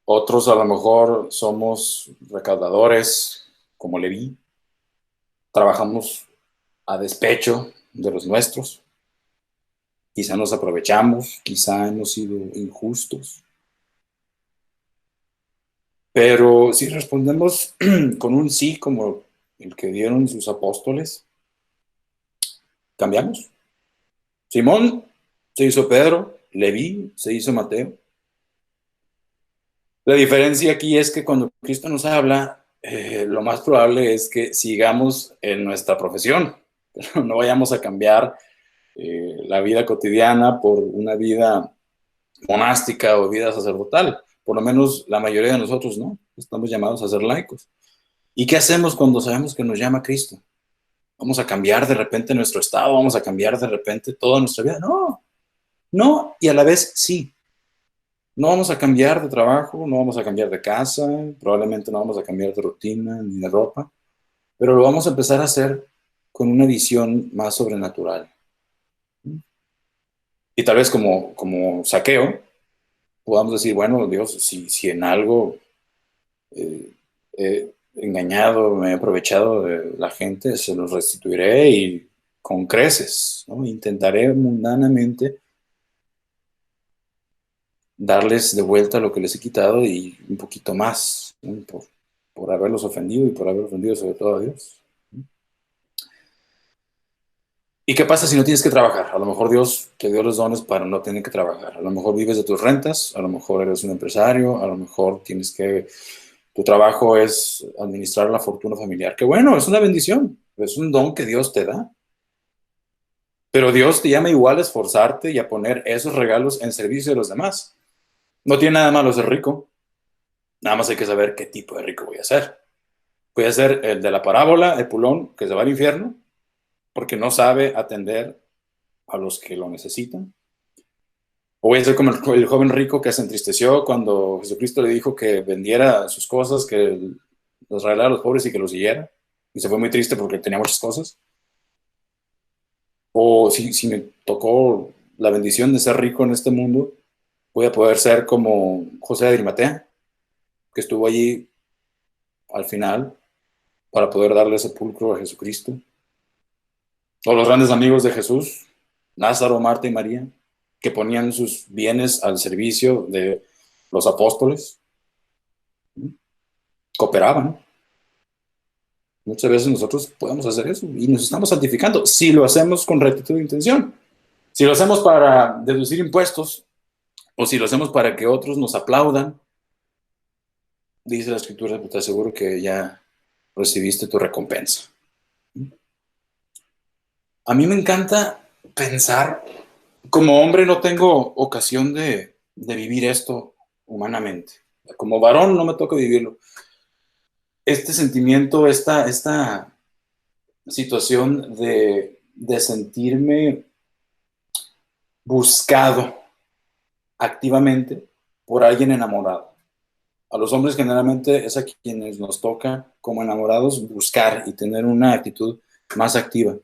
Otros a lo mejor somos recaudadores como Leví. Trabajamos a despecho de los nuestros. Quizá nos aprovechamos, quizá hemos sido injustos. Pero si respondemos con un sí como el que dieron sus apóstoles, cambiamos. Simón se hizo Pedro, Leví se hizo Mateo. La diferencia aquí es que cuando Cristo nos habla, lo más probable es que sigamos en nuestra profesión, pero no vayamos a cambiar la vida cotidiana por una vida monástica o vida sacerdotal. Por lo menos la mayoría de nosotros no, estamos llamados a ser laicos. ¿Y qué hacemos cuando sabemos que nos llama Cristo? ¿Vamos a cambiar de repente nuestro estado? ¿Vamos a cambiar de repente toda nuestra vida? No, no, y a la vez sí. No vamos a cambiar de trabajo, no vamos a cambiar de casa, probablemente no vamos a cambiar de rutina ni de ropa, pero lo vamos a empezar a hacer con una visión más sobrenatural. Y tal vez como Zaqueo, podamos decir, bueno, Dios, si en algo he engañado, me he aprovechado de la gente, se los restituiré y con creces, ¿no? Intentaré mundanamente darles de vuelta lo que les he quitado y un poquito más, ¿no? Por haberlos ofendido y por haber ofendido sobre todo a Dios. ¿Y qué pasa si no tienes que trabajar? A lo mejor Dios te dio los dones para no tener que trabajar. A lo mejor vives de tus rentas, a lo mejor eres un empresario, a lo mejor tu trabajo es administrar la fortuna familiar. Que bueno, es una bendición, es un don que Dios te da. Pero Dios te llama igual a esforzarte y a poner esos regalos en servicio de los demás. No tiene nada malo ser rico. Nada más hay que saber qué tipo de rico voy a ser. Voy a ser el de la parábola, el pulón, que se va al infierno, porque no sabe atender a los que lo necesitan. O voy a ser como el joven rico que se entristeció cuando Jesucristo le dijo que vendiera sus cosas, que los regalara a los pobres y que los siguiera. Y se fue muy triste porque tenía muchas cosas. O si me tocó la bendición de ser rico en este mundo, voy a poder ser como José de Arimatea, que estuvo allí al final para poder darle sepulcro a Jesucristo. O los grandes amigos de Jesús, Lázaro, Marta y María, que ponían sus bienes al servicio de los apóstoles. Cooperaban. Muchas veces nosotros podemos hacer eso y nos estamos santificando si lo hacemos con rectitud de intención. Si lo hacemos para deducir impuestos o si lo hacemos para que otros nos aplaudan, dice la Escritura, pues te aseguro que ya recibiste tu recompensa. A mí me encanta pensar, como hombre no tengo ocasión de vivir esto humanamente. Como varón no me toca vivirlo. Este sentimiento, esta situación de sentirme buscado activamente por alguien enamorado. A los hombres generalmente es a quienes nos toca como enamorados buscar y tener una actitud más activa.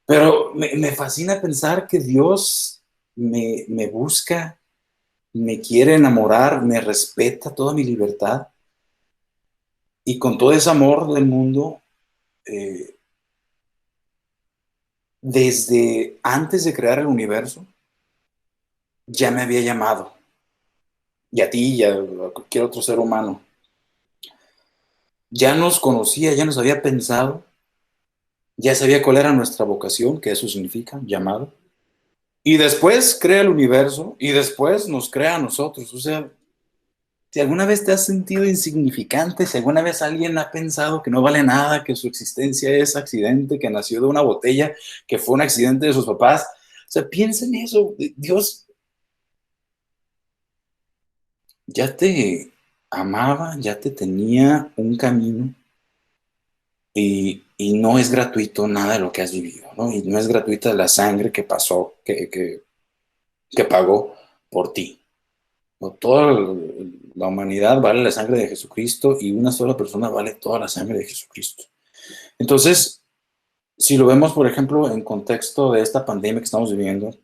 Pero me fascina pensar que Dios me busca, me quiere enamorar, me respeta toda mi libertad. Y con todo ese amor del mundo, desde antes de crear el universo, ya me había llamado. Y a ti y a cualquier otro ser humano. Ya nos conocía, ya nos había pensado, ya sabía cuál era nuestra vocación, que eso significa, llamado. Y después crea el universo y después nos crea a nosotros. O sea, si alguna vez te has sentido insignificante, si alguna vez alguien ha pensado que no vale nada, que su existencia es accidente, que nació de una botella, que fue un accidente de sus papás, o sea, piensa en eso. Dios ya te amaba, ya te tenía un camino y no es gratuito nada de lo que has vivido, ¿no? Y no es gratuita la sangre que pasó, que pagó por ti. No, toda la humanidad vale la sangre de Jesucristo y una sola persona vale toda la sangre de Jesucristo. Entonces, si lo vemos, por ejemplo, en contexto de esta pandemia que estamos viviendo,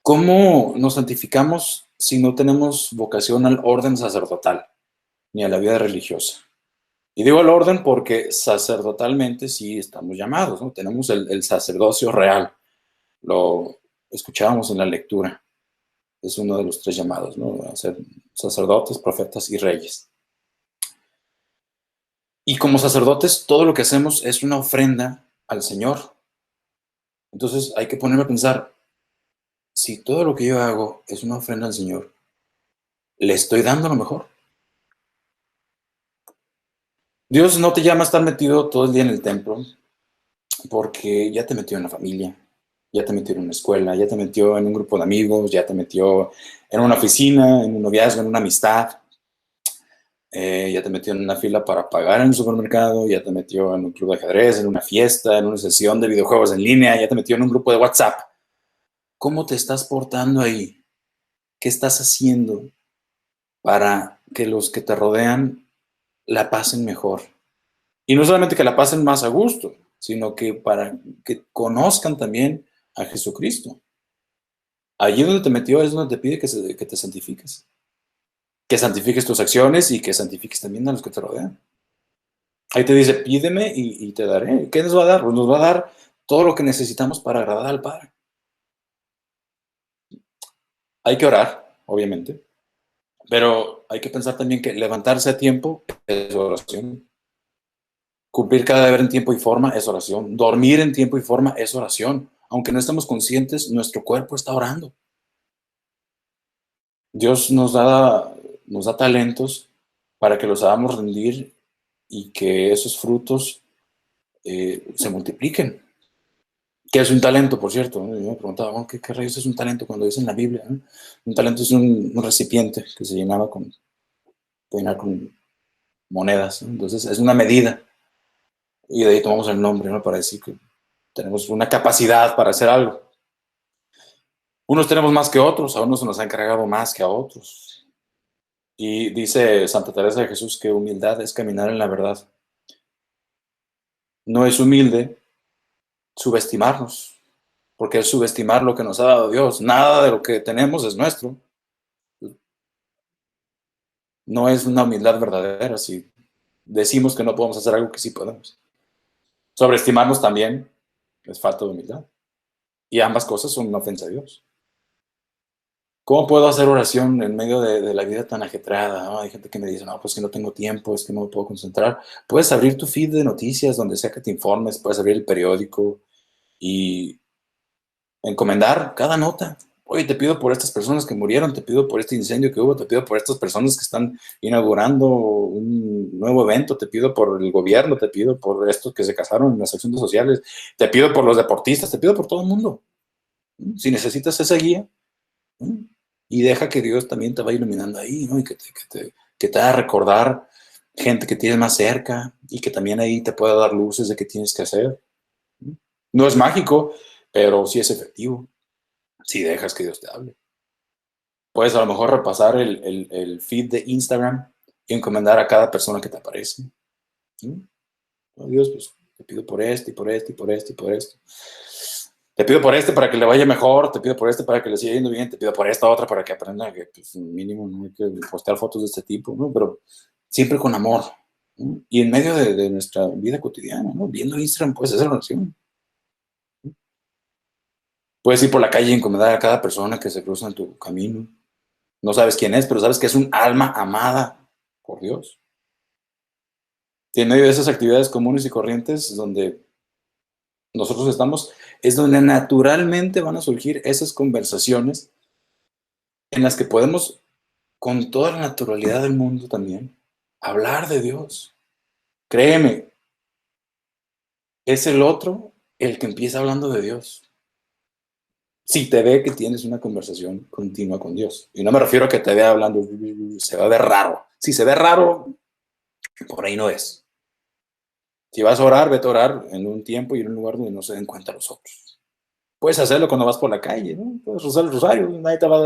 ¿cómo nos santificamos si no tenemos vocación al orden sacerdotal ni a la vida religiosa? Y digo al orden porque sacerdotalmente sí estamos llamados, ¿no? Tenemos el sacerdocio real. Lo escuchábamos en la lectura. Es uno de los 3 llamados, ¿no? A ser sacerdotes, profetas y reyes. Y como sacerdotes, todo lo que hacemos es una ofrenda al Señor. Entonces hay que ponerme a pensar, si todo lo que yo hago es una ofrenda al Señor, ¿le estoy dando lo mejor? Dios no te llama a estar metido todo el día en el templo porque ya te metió en la familia, ya te metió en una escuela, ya te metió en un grupo de amigos, ya te metió en una oficina, en un noviazgo, en una amistad, ya te metió en una fila para pagar en un supermercado, ya te metió en un club de ajedrez, en una fiesta, en una sesión de videojuegos en línea, ya te metió en un grupo de WhatsApp. ¿Cómo te estás portando ahí? ¿Qué estás haciendo para que los que te rodean la pasen mejor? Y no solamente que la pasen más a gusto, sino que para que conozcan también a Jesucristo. Allí donde te metió es donde te pide que te santifiques. Que santifiques tus acciones y que santifiques también a los que te rodean. Ahí te dice, pídeme y te daré. ¿Qué nos va a dar? Pues nos va a dar todo lo que necesitamos para agradar al Padre. Hay que orar, obviamente, pero hay que pensar también que levantarse a tiempo es oración. Cumplir cada deber en tiempo y forma es oración. Dormir en tiempo y forma es oración. Aunque no estemos conscientes, nuestro cuerpo está orando. Dios nos da talentos para que los hagamos rendir y que esos frutos se multipliquen. ¿Qué es un talento, por cierto? Yo me preguntaba, ¿qué rayos es un talento cuando dice en la Biblia? ¿No? Un talento es un recipiente que se llenaba con monedas, ¿no? Entonces es una medida. Y de ahí tomamos el nombre, ¿no? Para decir que tenemos una capacidad para hacer algo. Unos tenemos más que otros, a unos se nos ha encargado más que a otros. Y dice Santa Teresa de Jesús que humildad es caminar en la verdad. No es humilde subestimarnos, porque es subestimar lo que nos ha dado Dios. Nada de lo que tenemos es nuestro. No es una humildad verdadera si decimos que no podemos hacer algo que sí podemos. Sobreestimarnos también es falta de humildad. Y ambas cosas son una ofensa a Dios. ¿Cómo puedo hacer oración en medio de la vida tan ajetreada? ¿No? Hay gente que me dice, no, pues que no tengo tiempo, es que no me puedo concentrar. Puedes abrir tu feed de noticias donde sea que te informes, puedes abrir el periódico y encomendar cada nota. Oye, te pido por estas personas que murieron, te pido por este incendio que hubo, te pido por estas personas que están inaugurando un nuevo evento, te pido por el gobierno, te pido por estos que se casaron en las acciones sociales, te pido por los deportistas, te pido por todo el mundo. Si necesitas esa guía, y deja que Dios también te va iluminando ahí, ¿no? Y que te haga recordar gente que tienes más cerca y que también ahí te pueda dar luces de qué tienes que hacer. No es mágico, pero sí es efectivo si dejas que Dios te hable. Puedes a lo mejor repasar el feed de Instagram y encomendar a cada persona que te aparece. Oh, Dios, pues te pido por este y por este y por este y por esto. Te pido por este para que le vaya mejor, te pido por este para que le siga yendo bien, te pido por esta otra para que aprenda que pues, mínimo no hay que postear fotos de este tipo, ¿no? Pero siempre con amor, ¿no? Y en medio de nuestra vida cotidiana, ¿no? Viendo Instagram puedes hacer oración. Puedes ir por la calle y encomendar a cada persona que se cruza en tu camino. No sabes quién es, pero sabes que es un alma amada por Dios. Y en medio de esas actividades comunes y corrientes donde nosotros estamos, es donde naturalmente van a surgir esas conversaciones en las que podemos, con toda la naturalidad del mundo también, hablar de Dios. Créeme, es el otro el que empieza hablando de Dios. Si te ve que tienes una conversación continua con Dios. Y no me refiero a que te vea hablando, se va a ver raro. Si se ve raro, por ahí no es. Si vas a orar, vete a orar en un tiempo y en un lugar donde no se den cuenta los otros. Puedes hacerlo cuando vas por la calle, ¿no? Puedes rezar el rosario, nadie te va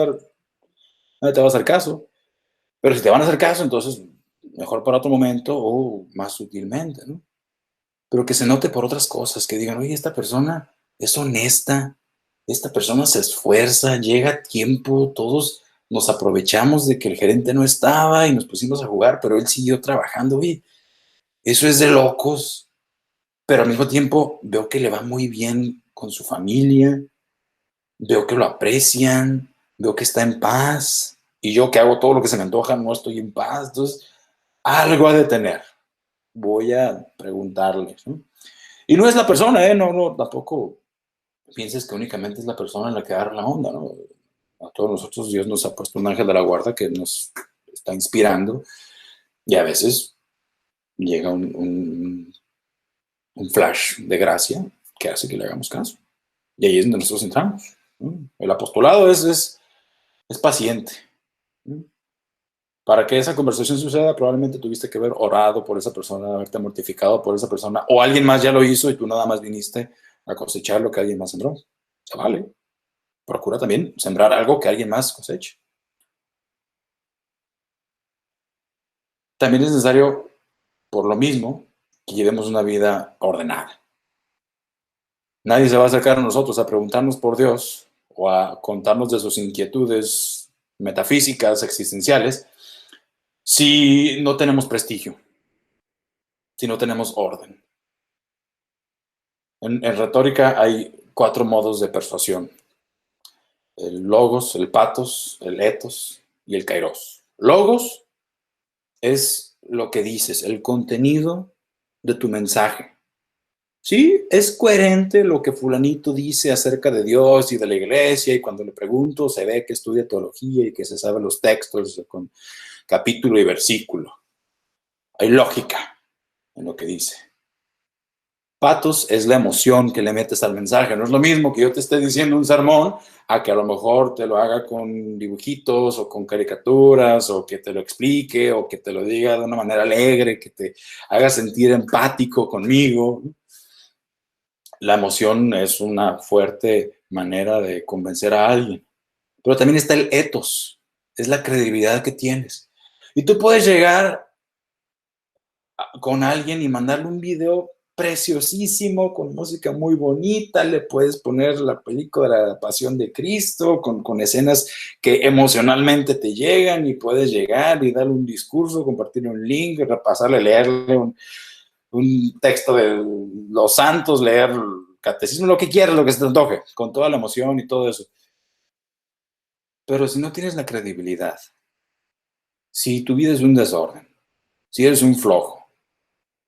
a hacer caso. Pero si te van a hacer caso, entonces mejor para otro momento o más sutilmente, ¿no? Pero que se note por otras cosas, que digan, oye, esta persona es honesta, esta persona se esfuerza, llega a tiempo, todos nos aprovechamos de que el gerente no estaba y nos pusimos a jugar, pero él siguió trabajando. Oye, eso es de locos, pero al mismo tiempo veo que le va muy bien con su familia, veo que lo aprecian, veo que está en paz, y yo que hago todo lo que se me antoja no estoy en paz, entonces algo ha de tener. Voy a preguntarles, ¿no? Y no es la persona, no, tampoco pienses que únicamente es la persona en la que agarra la onda, ¿no? A todos nosotros Dios nos ha puesto un ángel de la guarda que nos está inspirando y a veces llega un flash de gracia que hace que le hagamos caso. Y ahí es donde nosotros entramos, ¿no? El apostolado es paciente, ¿no? Para que esa conversación suceda, probablemente tuviste que haber orado por esa persona, haberte mortificado por esa persona, o alguien más ya lo hizo y tú nada más viniste a cosechar lo que alguien más sembró. Se vale. Procura también sembrar algo que alguien más coseche. También es necesario, por lo mismo, que llevemos una vida ordenada. Nadie se va a acercar a nosotros a preguntarnos por Dios o a contarnos de sus inquietudes metafísicas, existenciales, si no tenemos prestigio, si no tenemos orden. En retórica hay 4 modos de persuasión: el logos, el patos, el ethos y el kairos. Logos es lo que dices, el contenido de tu mensaje. Sí, es coherente lo que fulanito dice acerca de Dios y de la iglesia, y cuando le pregunto se ve que estudia teología y que se sabe los textos con capítulo y versículo. Hay lógica en lo que dice. Patos es la emoción que le metes al mensaje. No es lo mismo que yo te esté diciendo un sermón a que a lo mejor te lo haga con dibujitos o con caricaturas, o que te lo explique, o que te lo diga de una manera alegre, que te haga sentir empático conmigo. La emoción es una fuerte manera de convencer a alguien. pero también está el ethos, es la credibilidad que tienes. Y tú puedes llegar con alguien y mandarle un video preciosísimo, con música muy bonita, le puedes poner la película de la Pasión de Cristo, con escenas que emocionalmente te llegan, y puedes llegar y darle un discurso, compartirle un link, repasarle, leerle un texto de los santos, leer el catecismo, lo que quieras, lo que se te antoje, con toda la emoción y todo eso. Pero si no tienes la credibilidad, si tu vida es un desorden, si eres un flojo,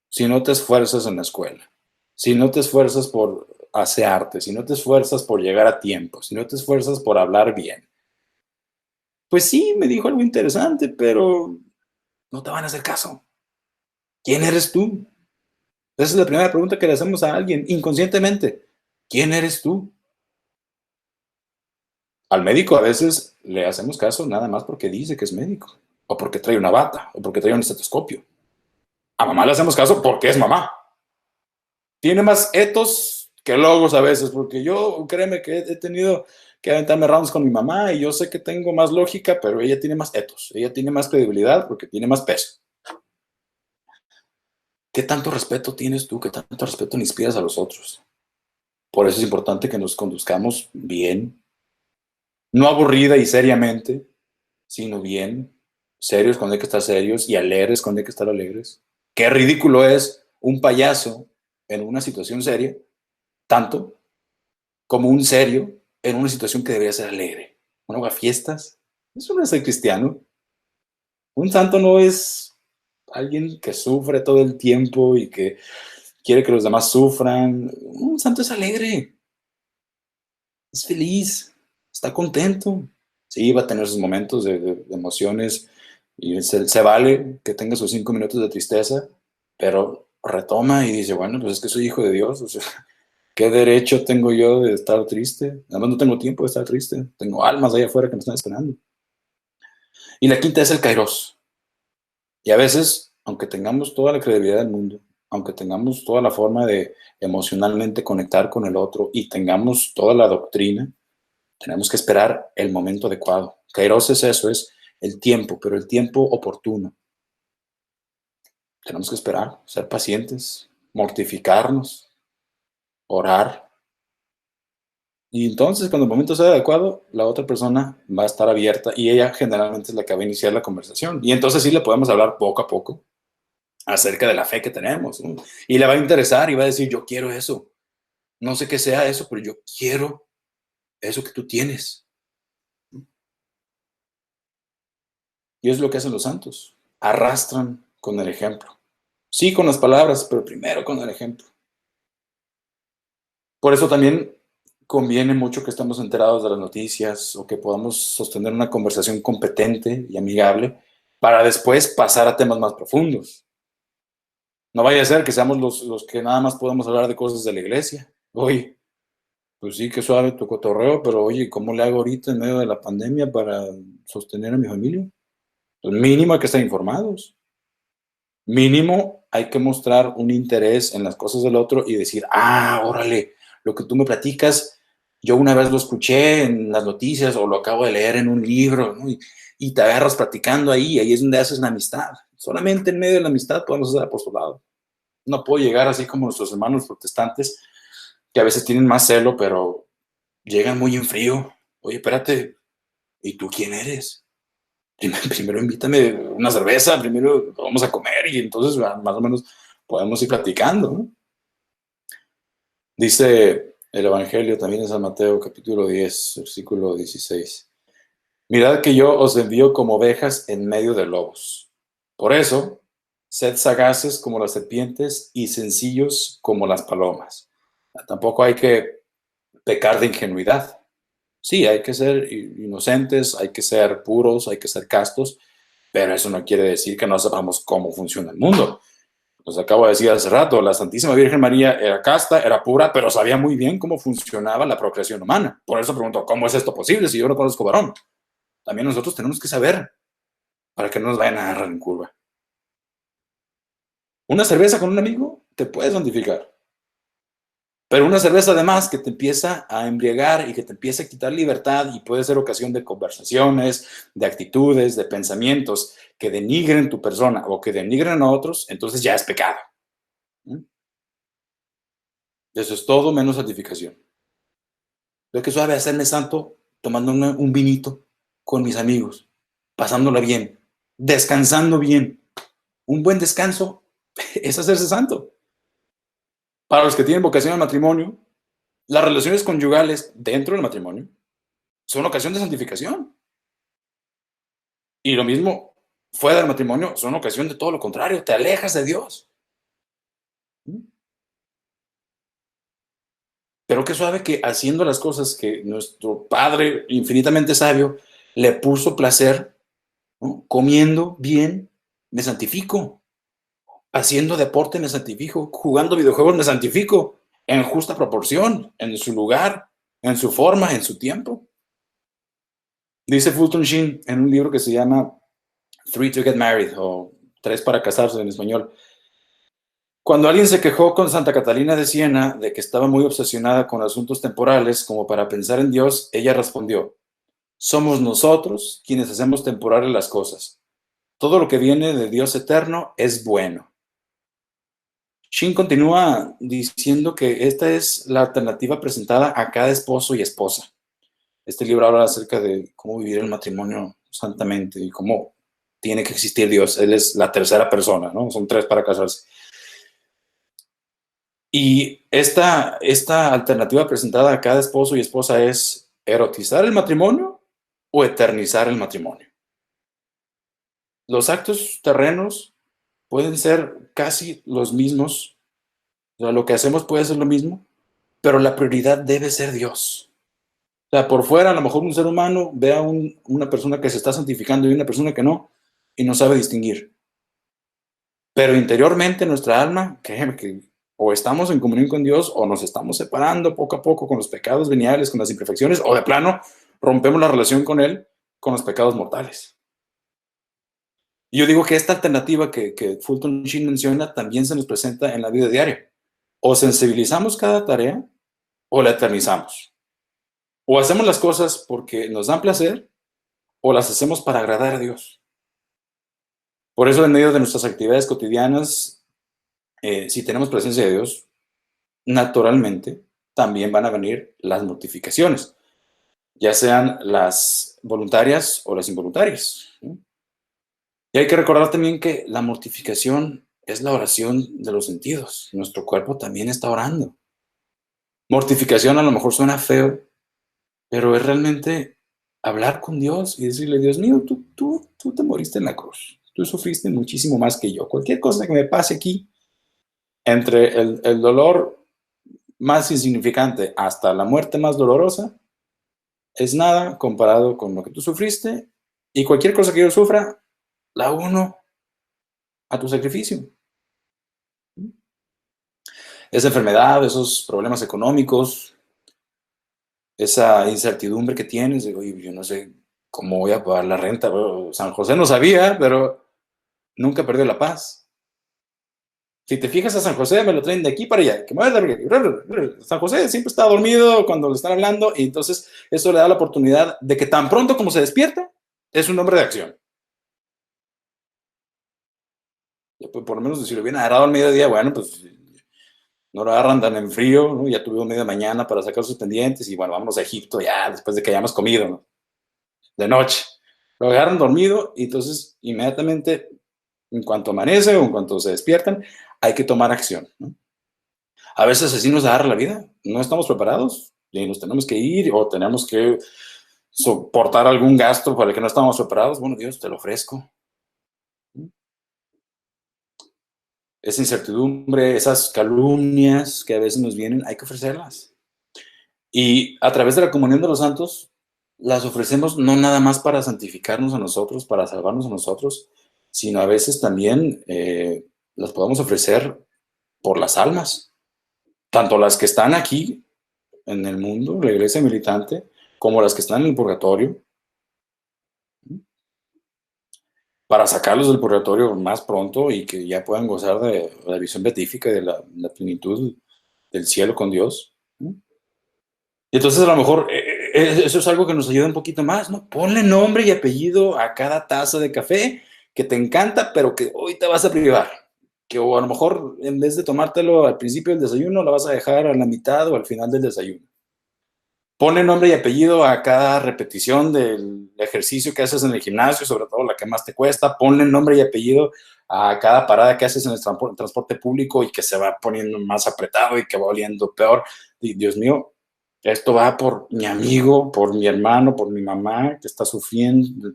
si no te esfuerzas en la escuela, si no te esfuerzas por asearte, si no te esfuerzas por llegar a tiempo, si no te esfuerzas por hablar bien, pues sí, me dijo algo interesante, pero no te van a hacer caso. ¿Quién eres tú? Esa es la primera pregunta que le hacemos a alguien inconscientemente. ¿Quién eres tú? Al médico a veces le hacemos caso nada más porque dice que es médico, o porque trae una bata, o porque trae un estetoscopio. A mamá le hacemos caso porque es mamá. Tiene más etos que logos a veces, porque yo, créeme que he tenido que aventarme rounds con mi mamá y yo sé que tengo más lógica, pero ella tiene más etos, ella tiene más credibilidad porque tiene más peso. ¿Qué tanto respeto tienes tú? ¿Qué tanto respeto le inspiras a los otros? Por eso es importante que nos conduzcamos bien, no aburrida y seriamente, sino bien, serios cuando hay que estar serios y alegres cuando hay que estar alegres. Qué ridículo es un payaso en una situación seria, tanto como un serio en una situación que debería ser alegre. Uno va a fiestas, eso no es ser cristiano. Un santo no es alguien que sufre todo el tiempo y que quiere que los demás sufran. Un santo es alegre, es feliz, está contento. Sí, va a tener sus momentos de emociones y se vale que tenga sus 5 minutos de tristeza, pero retoma y dice, bueno, pues es que soy hijo de Dios, o sea, ¿qué derecho tengo yo de estar triste? Además no tengo tiempo de estar triste, tengo almas allá afuera que me están esperando. Y la quinta es el kairos. Y a veces, aunque tengamos toda la credibilidad del mundo, aunque tengamos toda la forma de emocionalmente conectar con el otro y tengamos toda la doctrina, tenemos que esperar el momento adecuado. Kairos es eso, es el tiempo, pero el tiempo oportuno. Tenemos que esperar, ser pacientes, mortificarnos, orar. Y entonces, cuando el momento sea adecuado, la otra persona va a estar abierta y ella generalmente es la que va a iniciar la conversación. Y entonces sí le podemos hablar poco a poco acerca de la fe que tenemos, ¿no? Y le va a interesar y va a decir, yo quiero eso. No sé qué sea eso, pero yo quiero eso que tú tienes. Y es lo que hacen los santos. Arrastran con el ejemplo. Sí, con las palabras, pero primero con el ejemplo. Por eso también conviene mucho que estemos enterados de las noticias o que podamos sostener una conversación competente y amigable para después pasar a temas más profundos. No vaya a ser que seamos los que nada más podemos hablar de cosas de la iglesia. Oye, pues sí, que suave tu cotorreo, pero oye, ¿cómo le hago ahorita en medio de la pandemia para sostener a mi familia? Pues mínimo hay que estar informados. Mínimo hay que mostrar un interés en las cosas del otro y decir, órale, lo que tú me platicas, yo una vez lo escuché en las noticias o lo acabo de leer en un libro, ¿no? Y te agarras platicando ahí es donde haces la amistad. Solamente en medio de la amistad podemos hacer apostolado. No puedo llegar así como nuestros hermanos protestantes, que a veces tienen más celo, pero llegan muy en frío. Oye, espérate, ¿y tú quién eres? Primero invítame una cerveza, primero vamos a comer y entonces más o menos podemos ir platicando, ¿no? Dice el Evangelio también en San Mateo, capítulo 10, versículo 16. Mirad que yo os envío como ovejas en medio de lobos. Por eso, sed sagaces como las serpientes y sencillos como las palomas. Tampoco hay que pecar de ingenuidad. Sí, hay que ser inocentes, hay que ser puros, hay que ser castos, pero eso no quiere decir que no sepamos cómo funciona el mundo. Pues acabo de decir hace rato, la Santísima Virgen María era casta, era pura, pero sabía muy bien cómo funcionaba la procreación humana. Por eso pregunto, ¿cómo es esto posible si yo no conozco varón? También nosotros tenemos que saber para que no nos vayan a agarrar en curva. Una cerveza con un amigo te puede santificar, Pero una cerveza además que te empieza a embriagar y que te empieza a quitar libertad y puede ser ocasión de conversaciones, de actitudes, de pensamientos que denigren tu persona o que denigren a otros, entonces ya es pecado. Eso es todo menos santificación. Lo que suave hacerme santo tomando un vinito con mis amigos, pasándola bien, descansando bien. Un buen descanso es hacerse santo. Para los que tienen vocación al matrimonio, las relaciones conyugales dentro del matrimonio son ocasión de santificación. Y lo mismo fuera del matrimonio son ocasión de todo lo contrario, te alejas de Dios. Pero qué suave que haciendo las cosas que nuestro Padre infinitamente sabio le puso placer, ¿no? Comiendo bien, me santifico. Haciendo deporte me santifico. Jugando videojuegos me santifico. En justa proporción, en su lugar, en su forma, en su tiempo. Dice Fulton Sheen en un libro que se llama Three to Get Married, o Tres para casarse en español. Cuando alguien se quejó con Santa Catalina de Siena de que estaba muy obsesionada con asuntos temporales como para pensar en Dios, ella respondió: somos nosotros quienes hacemos temporales las cosas. Todo lo que viene de Dios eterno es bueno. Sheen continúa diciendo que esta es la alternativa presentada a cada esposo y esposa. Este libro habla acerca de cómo vivir el matrimonio santamente y cómo tiene que existir Dios. Él es la tercera persona, ¿no? Son tres para casarse. Y esta alternativa presentada a cada esposo y esposa es erotizar el matrimonio o eternizar el matrimonio. Los actos terrenos pueden ser casi los mismos, o sea, lo que hacemos puede ser lo mismo, pero la prioridad debe ser Dios. O sea, por fuera, a lo mejor un ser humano ve a una persona que se está santificando y una persona que no, y no sabe distinguir. Pero interiormente nuestra alma, créeme que o estamos en comunión con Dios o nos estamos separando poco a poco con los pecados veniales, con las imperfecciones, o de plano rompemos la relación con Él con los pecados mortales. Y yo digo que esta alternativa que Fulton Sheen menciona también se nos presenta en la vida diaria. O sensibilizamos cada tarea o la eternizamos. O hacemos las cosas porque nos dan placer o las hacemos para agradar a Dios. Por eso en medio de nuestras actividades cotidianas, si tenemos presencia de Dios, naturalmente también van a venir las mortificaciones, ya sean las voluntarias o las involuntarias. Y hay que recordar también que la mortificación es la oración de los sentidos. Nuestro cuerpo también está orando. Mortificación a lo mejor suena feo, pero es realmente hablar con Dios y decirle: Dios mío, tú te moriste en la cruz. Tú sufriste muchísimo más que yo. Cualquier cosa que me pase aquí, entre el dolor más insignificante hasta la muerte más dolorosa, es nada comparado con lo que tú sufriste, y cualquier cosa que yo sufra, la uno a tu sacrificio. Esa enfermedad, esos problemas económicos, esa incertidumbre que tienes, digo, yo no sé cómo voy a pagar la renta. Bueno, San José no sabía, pero nunca perdió la paz. Si te fijas a San José, me lo traen de aquí para allá. San José siempre está dormido cuando le están hablando, y entonces eso le da la oportunidad de que tan pronto como se despierta, es un hombre de acción. Por lo menos si lo hubieran agarrado al mediodía, bueno, pues no lo agarran tan en frío, ¿no? Ya tuvieron media mañana para sacar sus pendientes y bueno, vámonos a Egipto ya después de que hayamos comido, ¿no? De noche. Lo agarran dormido y entonces inmediatamente, en cuanto amanece o en cuanto se despiertan, hay que tomar acción, ¿no? A veces así nos agarra la vida, no estamos preparados y nos tenemos que ir o tenemos que soportar algún gasto para el que no estamos preparados. Bueno, Dios, te lo ofrezco. Esa incertidumbre, esas calumnias que a veces nos vienen, hay que ofrecerlas. Y a través de la comunión de los santos, las ofrecemos no nada más para santificarnos a nosotros, para salvarnos a nosotros, sino a veces también las podemos ofrecer por las almas, tanto las que están aquí en el mundo, la iglesia militante, como las que están en el purgatorio, para sacarlos del purgatorio más pronto y que ya puedan gozar de la visión beatífica y de la plenitud del cielo con Dios. Y entonces a lo mejor eso es algo que nos ayuda un poquito más, ¿no? Ponle nombre y apellido a cada taza de café que te encanta, pero que hoy te vas a privar. Que o a lo mejor en vez de tomártelo al principio del desayuno, lo vas a dejar a la mitad o al final del desayuno. Ponle nombre y apellido a cada repetición del ejercicio que haces en el gimnasio, sobre todo la que más te cuesta. Ponle nombre y apellido a cada parada que haces en el transporte público y que se va poniendo más apretado y que va oliendo peor. Y, Dios mío, esto va por mi amigo, por mi hermano, por mi mamá que está sufriendo.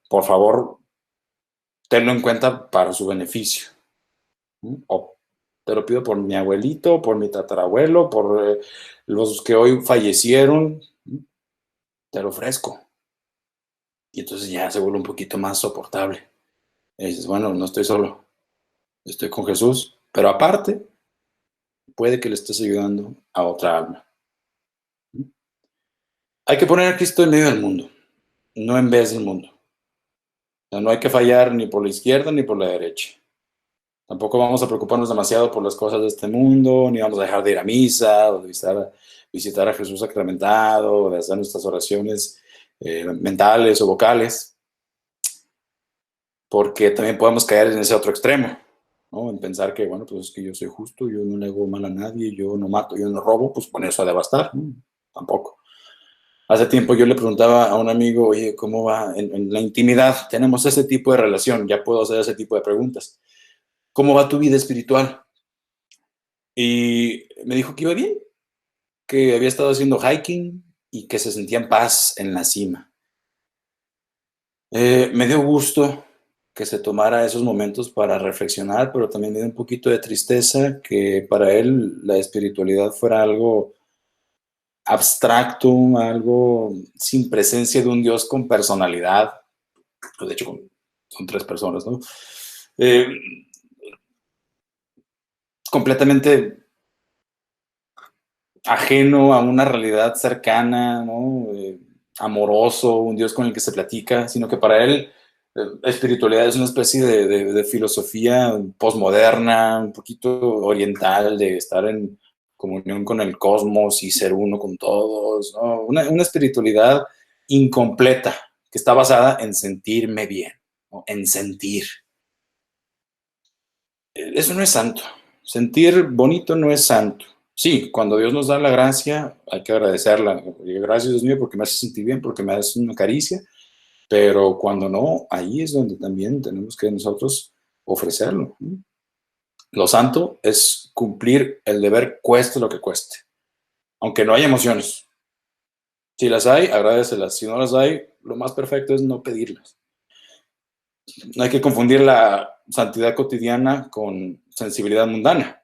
Por favor, tenlo en cuenta para su beneficio. O te lo pido por mi abuelito, por mi tatarabuelo, por los que hoy fallecieron. Te lo ofrezco. Y entonces ya se vuelve un poquito más soportable. Y dices, bueno, no estoy solo, estoy con Jesús, pero aparte, puede que le estés ayudando a otra alma. Hay que poner a Cristo en medio del mundo, no en vez del mundo. O sea, no hay que fallar ni por la izquierda ni por la derecha. Tampoco vamos a preocuparnos demasiado por las cosas de este mundo, ni vamos a dejar de ir a misa, o de visitar a Jesús sacramentado, o de hacer nuestras oraciones mentales o vocales, porque también podemos caer en ese otro extremo, ¿no? En pensar que, bueno, pues es que yo soy justo, yo no le hago mal a nadie, yo no mato, yo no robo, pues con eso a devastar, ¿no? Tampoco. Hace tiempo yo le preguntaba a un amigo, oye, ¿cómo va en la intimidad? Tenemos ese tipo de relación, ya puedo hacer ese tipo de preguntas. ¿Cómo va tu vida espiritual? Y me dijo que iba bien, que había estado haciendo hiking y que se sentía en paz en la cima. Me dio gusto que se tomara esos momentos para reflexionar, pero también me dio un poquito de tristeza que para él la espiritualidad fuera algo abstracto, algo sin presencia de un Dios con personalidad. Pues de hecho, son 3 personas, ¿no? Completamente ajeno a una realidad cercana, ¿no? Amoroso, un Dios con el que se platica, sino que para él espiritualidad es una especie de filosofía posmoderna, un poquito oriental, de estar en comunión con el cosmos y ser uno con todos, ¿no? Una espiritualidad incompleta, que está basada en sentirme bien, ¿no? En sentir. Eso no es santo. Sentir bonito no es santo. Sí, cuando Dios nos da la gracia, hay que agradecerla. Gracias, Dios mío, porque me hace sentir bien, porque me hace una caricia. Pero cuando no, ahí es donde también tenemos que nosotros ofrecerlo. Lo santo es cumplir el deber, cueste lo que cueste. Aunque no haya emociones. Si las hay, agradecelas. Si no las hay, lo más perfecto es no pedirlas. No hay que confundir la santidad cotidiana con sensibilidad mundana.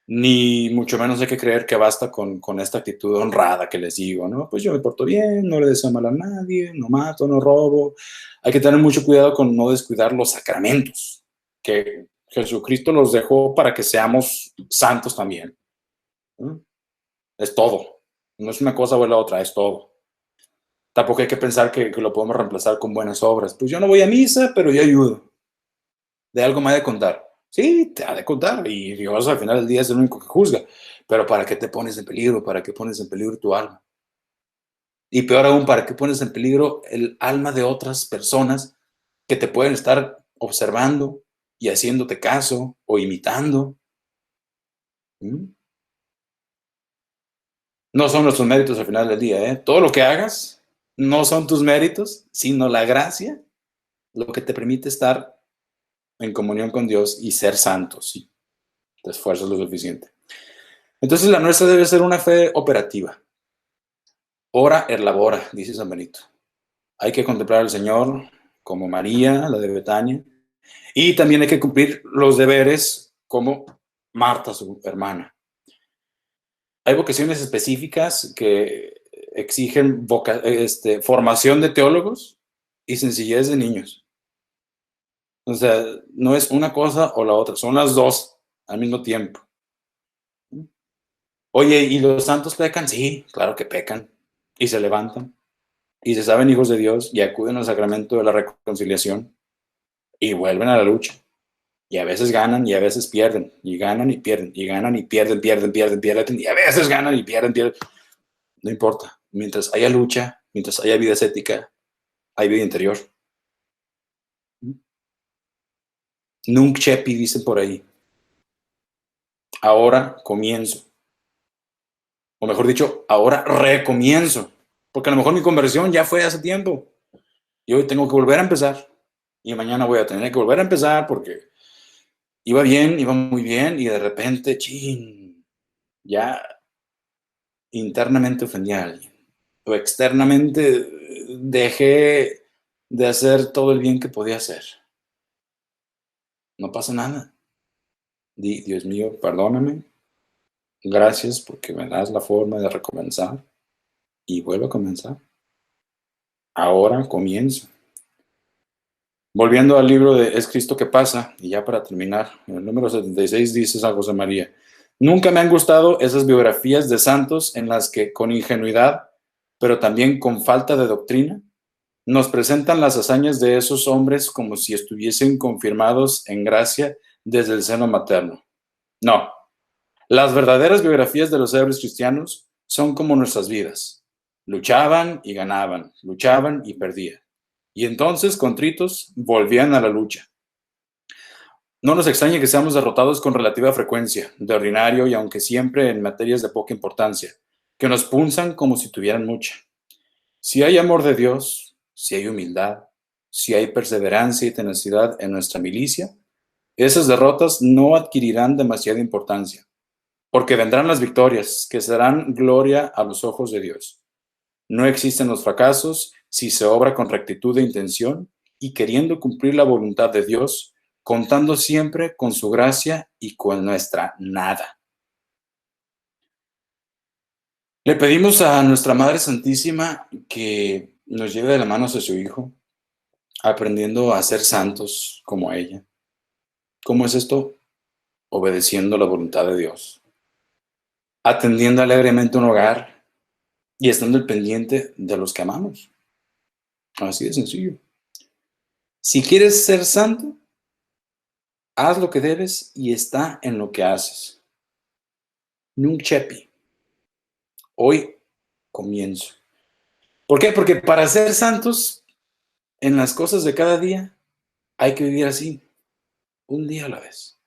Ni mucho menos hay que creer que basta con esta actitud honrada que les digo, ¿no? Pues yo me porto bien, no le deseo mal a nadie, no mato, no robo. Hay que tener mucho cuidado con no descuidar los sacramentos, que Jesucristo los dejó para que seamos santos también. ¿No? Es todo. No es una cosa o la otra, es todo. Tampoco hay que pensar que lo podemos reemplazar con buenas obras. Pues yo no voy a misa, pero yo ayudo. De algo me ha de contar. Sí, te ha de contar. Y Dios al final del día es el único que juzga. Pero ¿para qué te pones en peligro? ¿Para qué pones en peligro tu alma? Y peor aún, ¿para qué pones en peligro el alma de otras personas que te pueden estar observando y haciéndote caso o imitando? No son nuestros méritos al final del día, ¿eh? Todo lo que hagas no son tus méritos, sino la gracia, lo que te permite estar en comunión con Dios y ser santos, ¿sí? Te esfuerzas lo suficiente. Entonces la nuestra debe ser una fe operativa. Ora et labora, dice San Benito. Hay que contemplar al Señor como María, la de Betania, y también hay que cumplir los deberes como Marta, su hermana. Hay vocaciones específicas que exigen formación de teólogos y sencillez de niños. O sea, no es una cosa o la otra, son las dos al mismo tiempo. Oye, ¿y los santos pecan? Sí, claro que pecan. Y se levantan. Y se saben hijos de Dios y acuden al sacramento de la reconciliación. Y vuelven a la lucha. Y a veces ganan y a veces pierden. Y ganan y pierden. Y ganan y pierden. Y a veces ganan y pierden. No importa. Mientras haya lucha, mientras haya vida ascética, hay vida interior. Nunc cepi, dice por ahí. Ahora comienzo. O mejor dicho, ahora recomienzo. Porque a lo mejor mi conversión ya fue hace tiempo. Y hoy tengo que volver a empezar. Y mañana voy a tener que volver a empezar porque iba bien, iba muy bien. Y de repente, chin, ya internamente ofendí a alguien. O externamente dejé de hacer todo el bien que podía hacer. No pasa nada. Dios mío, perdóname. Gracias porque me das la forma de recomenzar. Y vuelvo a comenzar. Ahora comienzo. Volviendo al libro de Es Cristo que pasa, y ya para terminar, en el número 76 dice San José María: nunca me han gustado esas biografías de santos en las que con ingenuidad, pero también con falta de doctrina, nos presentan las hazañas de esos hombres como si estuviesen confirmados en gracia desde el seno materno. No, las verdaderas biografías de los héroes cristianos son como nuestras vidas. Luchaban y ganaban, luchaban y perdían. Y entonces, contritos, volvían a la lucha. No nos extraña que seamos derrotados con relativa frecuencia, de ordinario y aunque siempre en materias de poca importancia, que nos punzan como si tuvieran mucha. Si hay amor de Dios, si hay humildad, si hay perseverancia y tenacidad en nuestra milicia, esas derrotas no adquirirán demasiada importancia, porque vendrán las victorias, que serán gloria a los ojos de Dios. No existen los fracasos si se obra con rectitud de intención y queriendo cumplir la voluntad de Dios, contando siempre con su gracia y con nuestra nada. Le pedimos a nuestra Madre Santísima que nos lleve de la mano hacia su Hijo, aprendiendo a ser santos como ella. ¿Cómo es esto? Obedeciendo la voluntad de Dios, atendiendo alegremente un hogar y estando al pendiente de los que amamos. Así de sencillo. Si quieres ser santo, haz lo que debes y está en lo que haces. Nunc cepi. Hoy comienzo. ¿Por qué? Porque para ser santos en las cosas de cada día hay que vivir así, un día a la vez.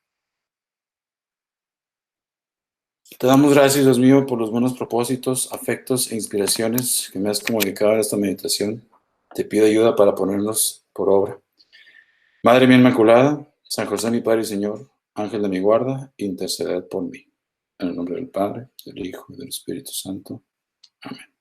Te damos gracias, Dios mío, por los buenos propósitos, afectos e inspiraciones que me has comunicado en esta meditación. Te pido ayuda para ponerlos por obra. Madre mía Inmaculada, San José mi Padre y Señor, ángel de mi guarda, interceded por mí. En el nombre del Padre, del Hijo y del Espíritu Santo. Amén.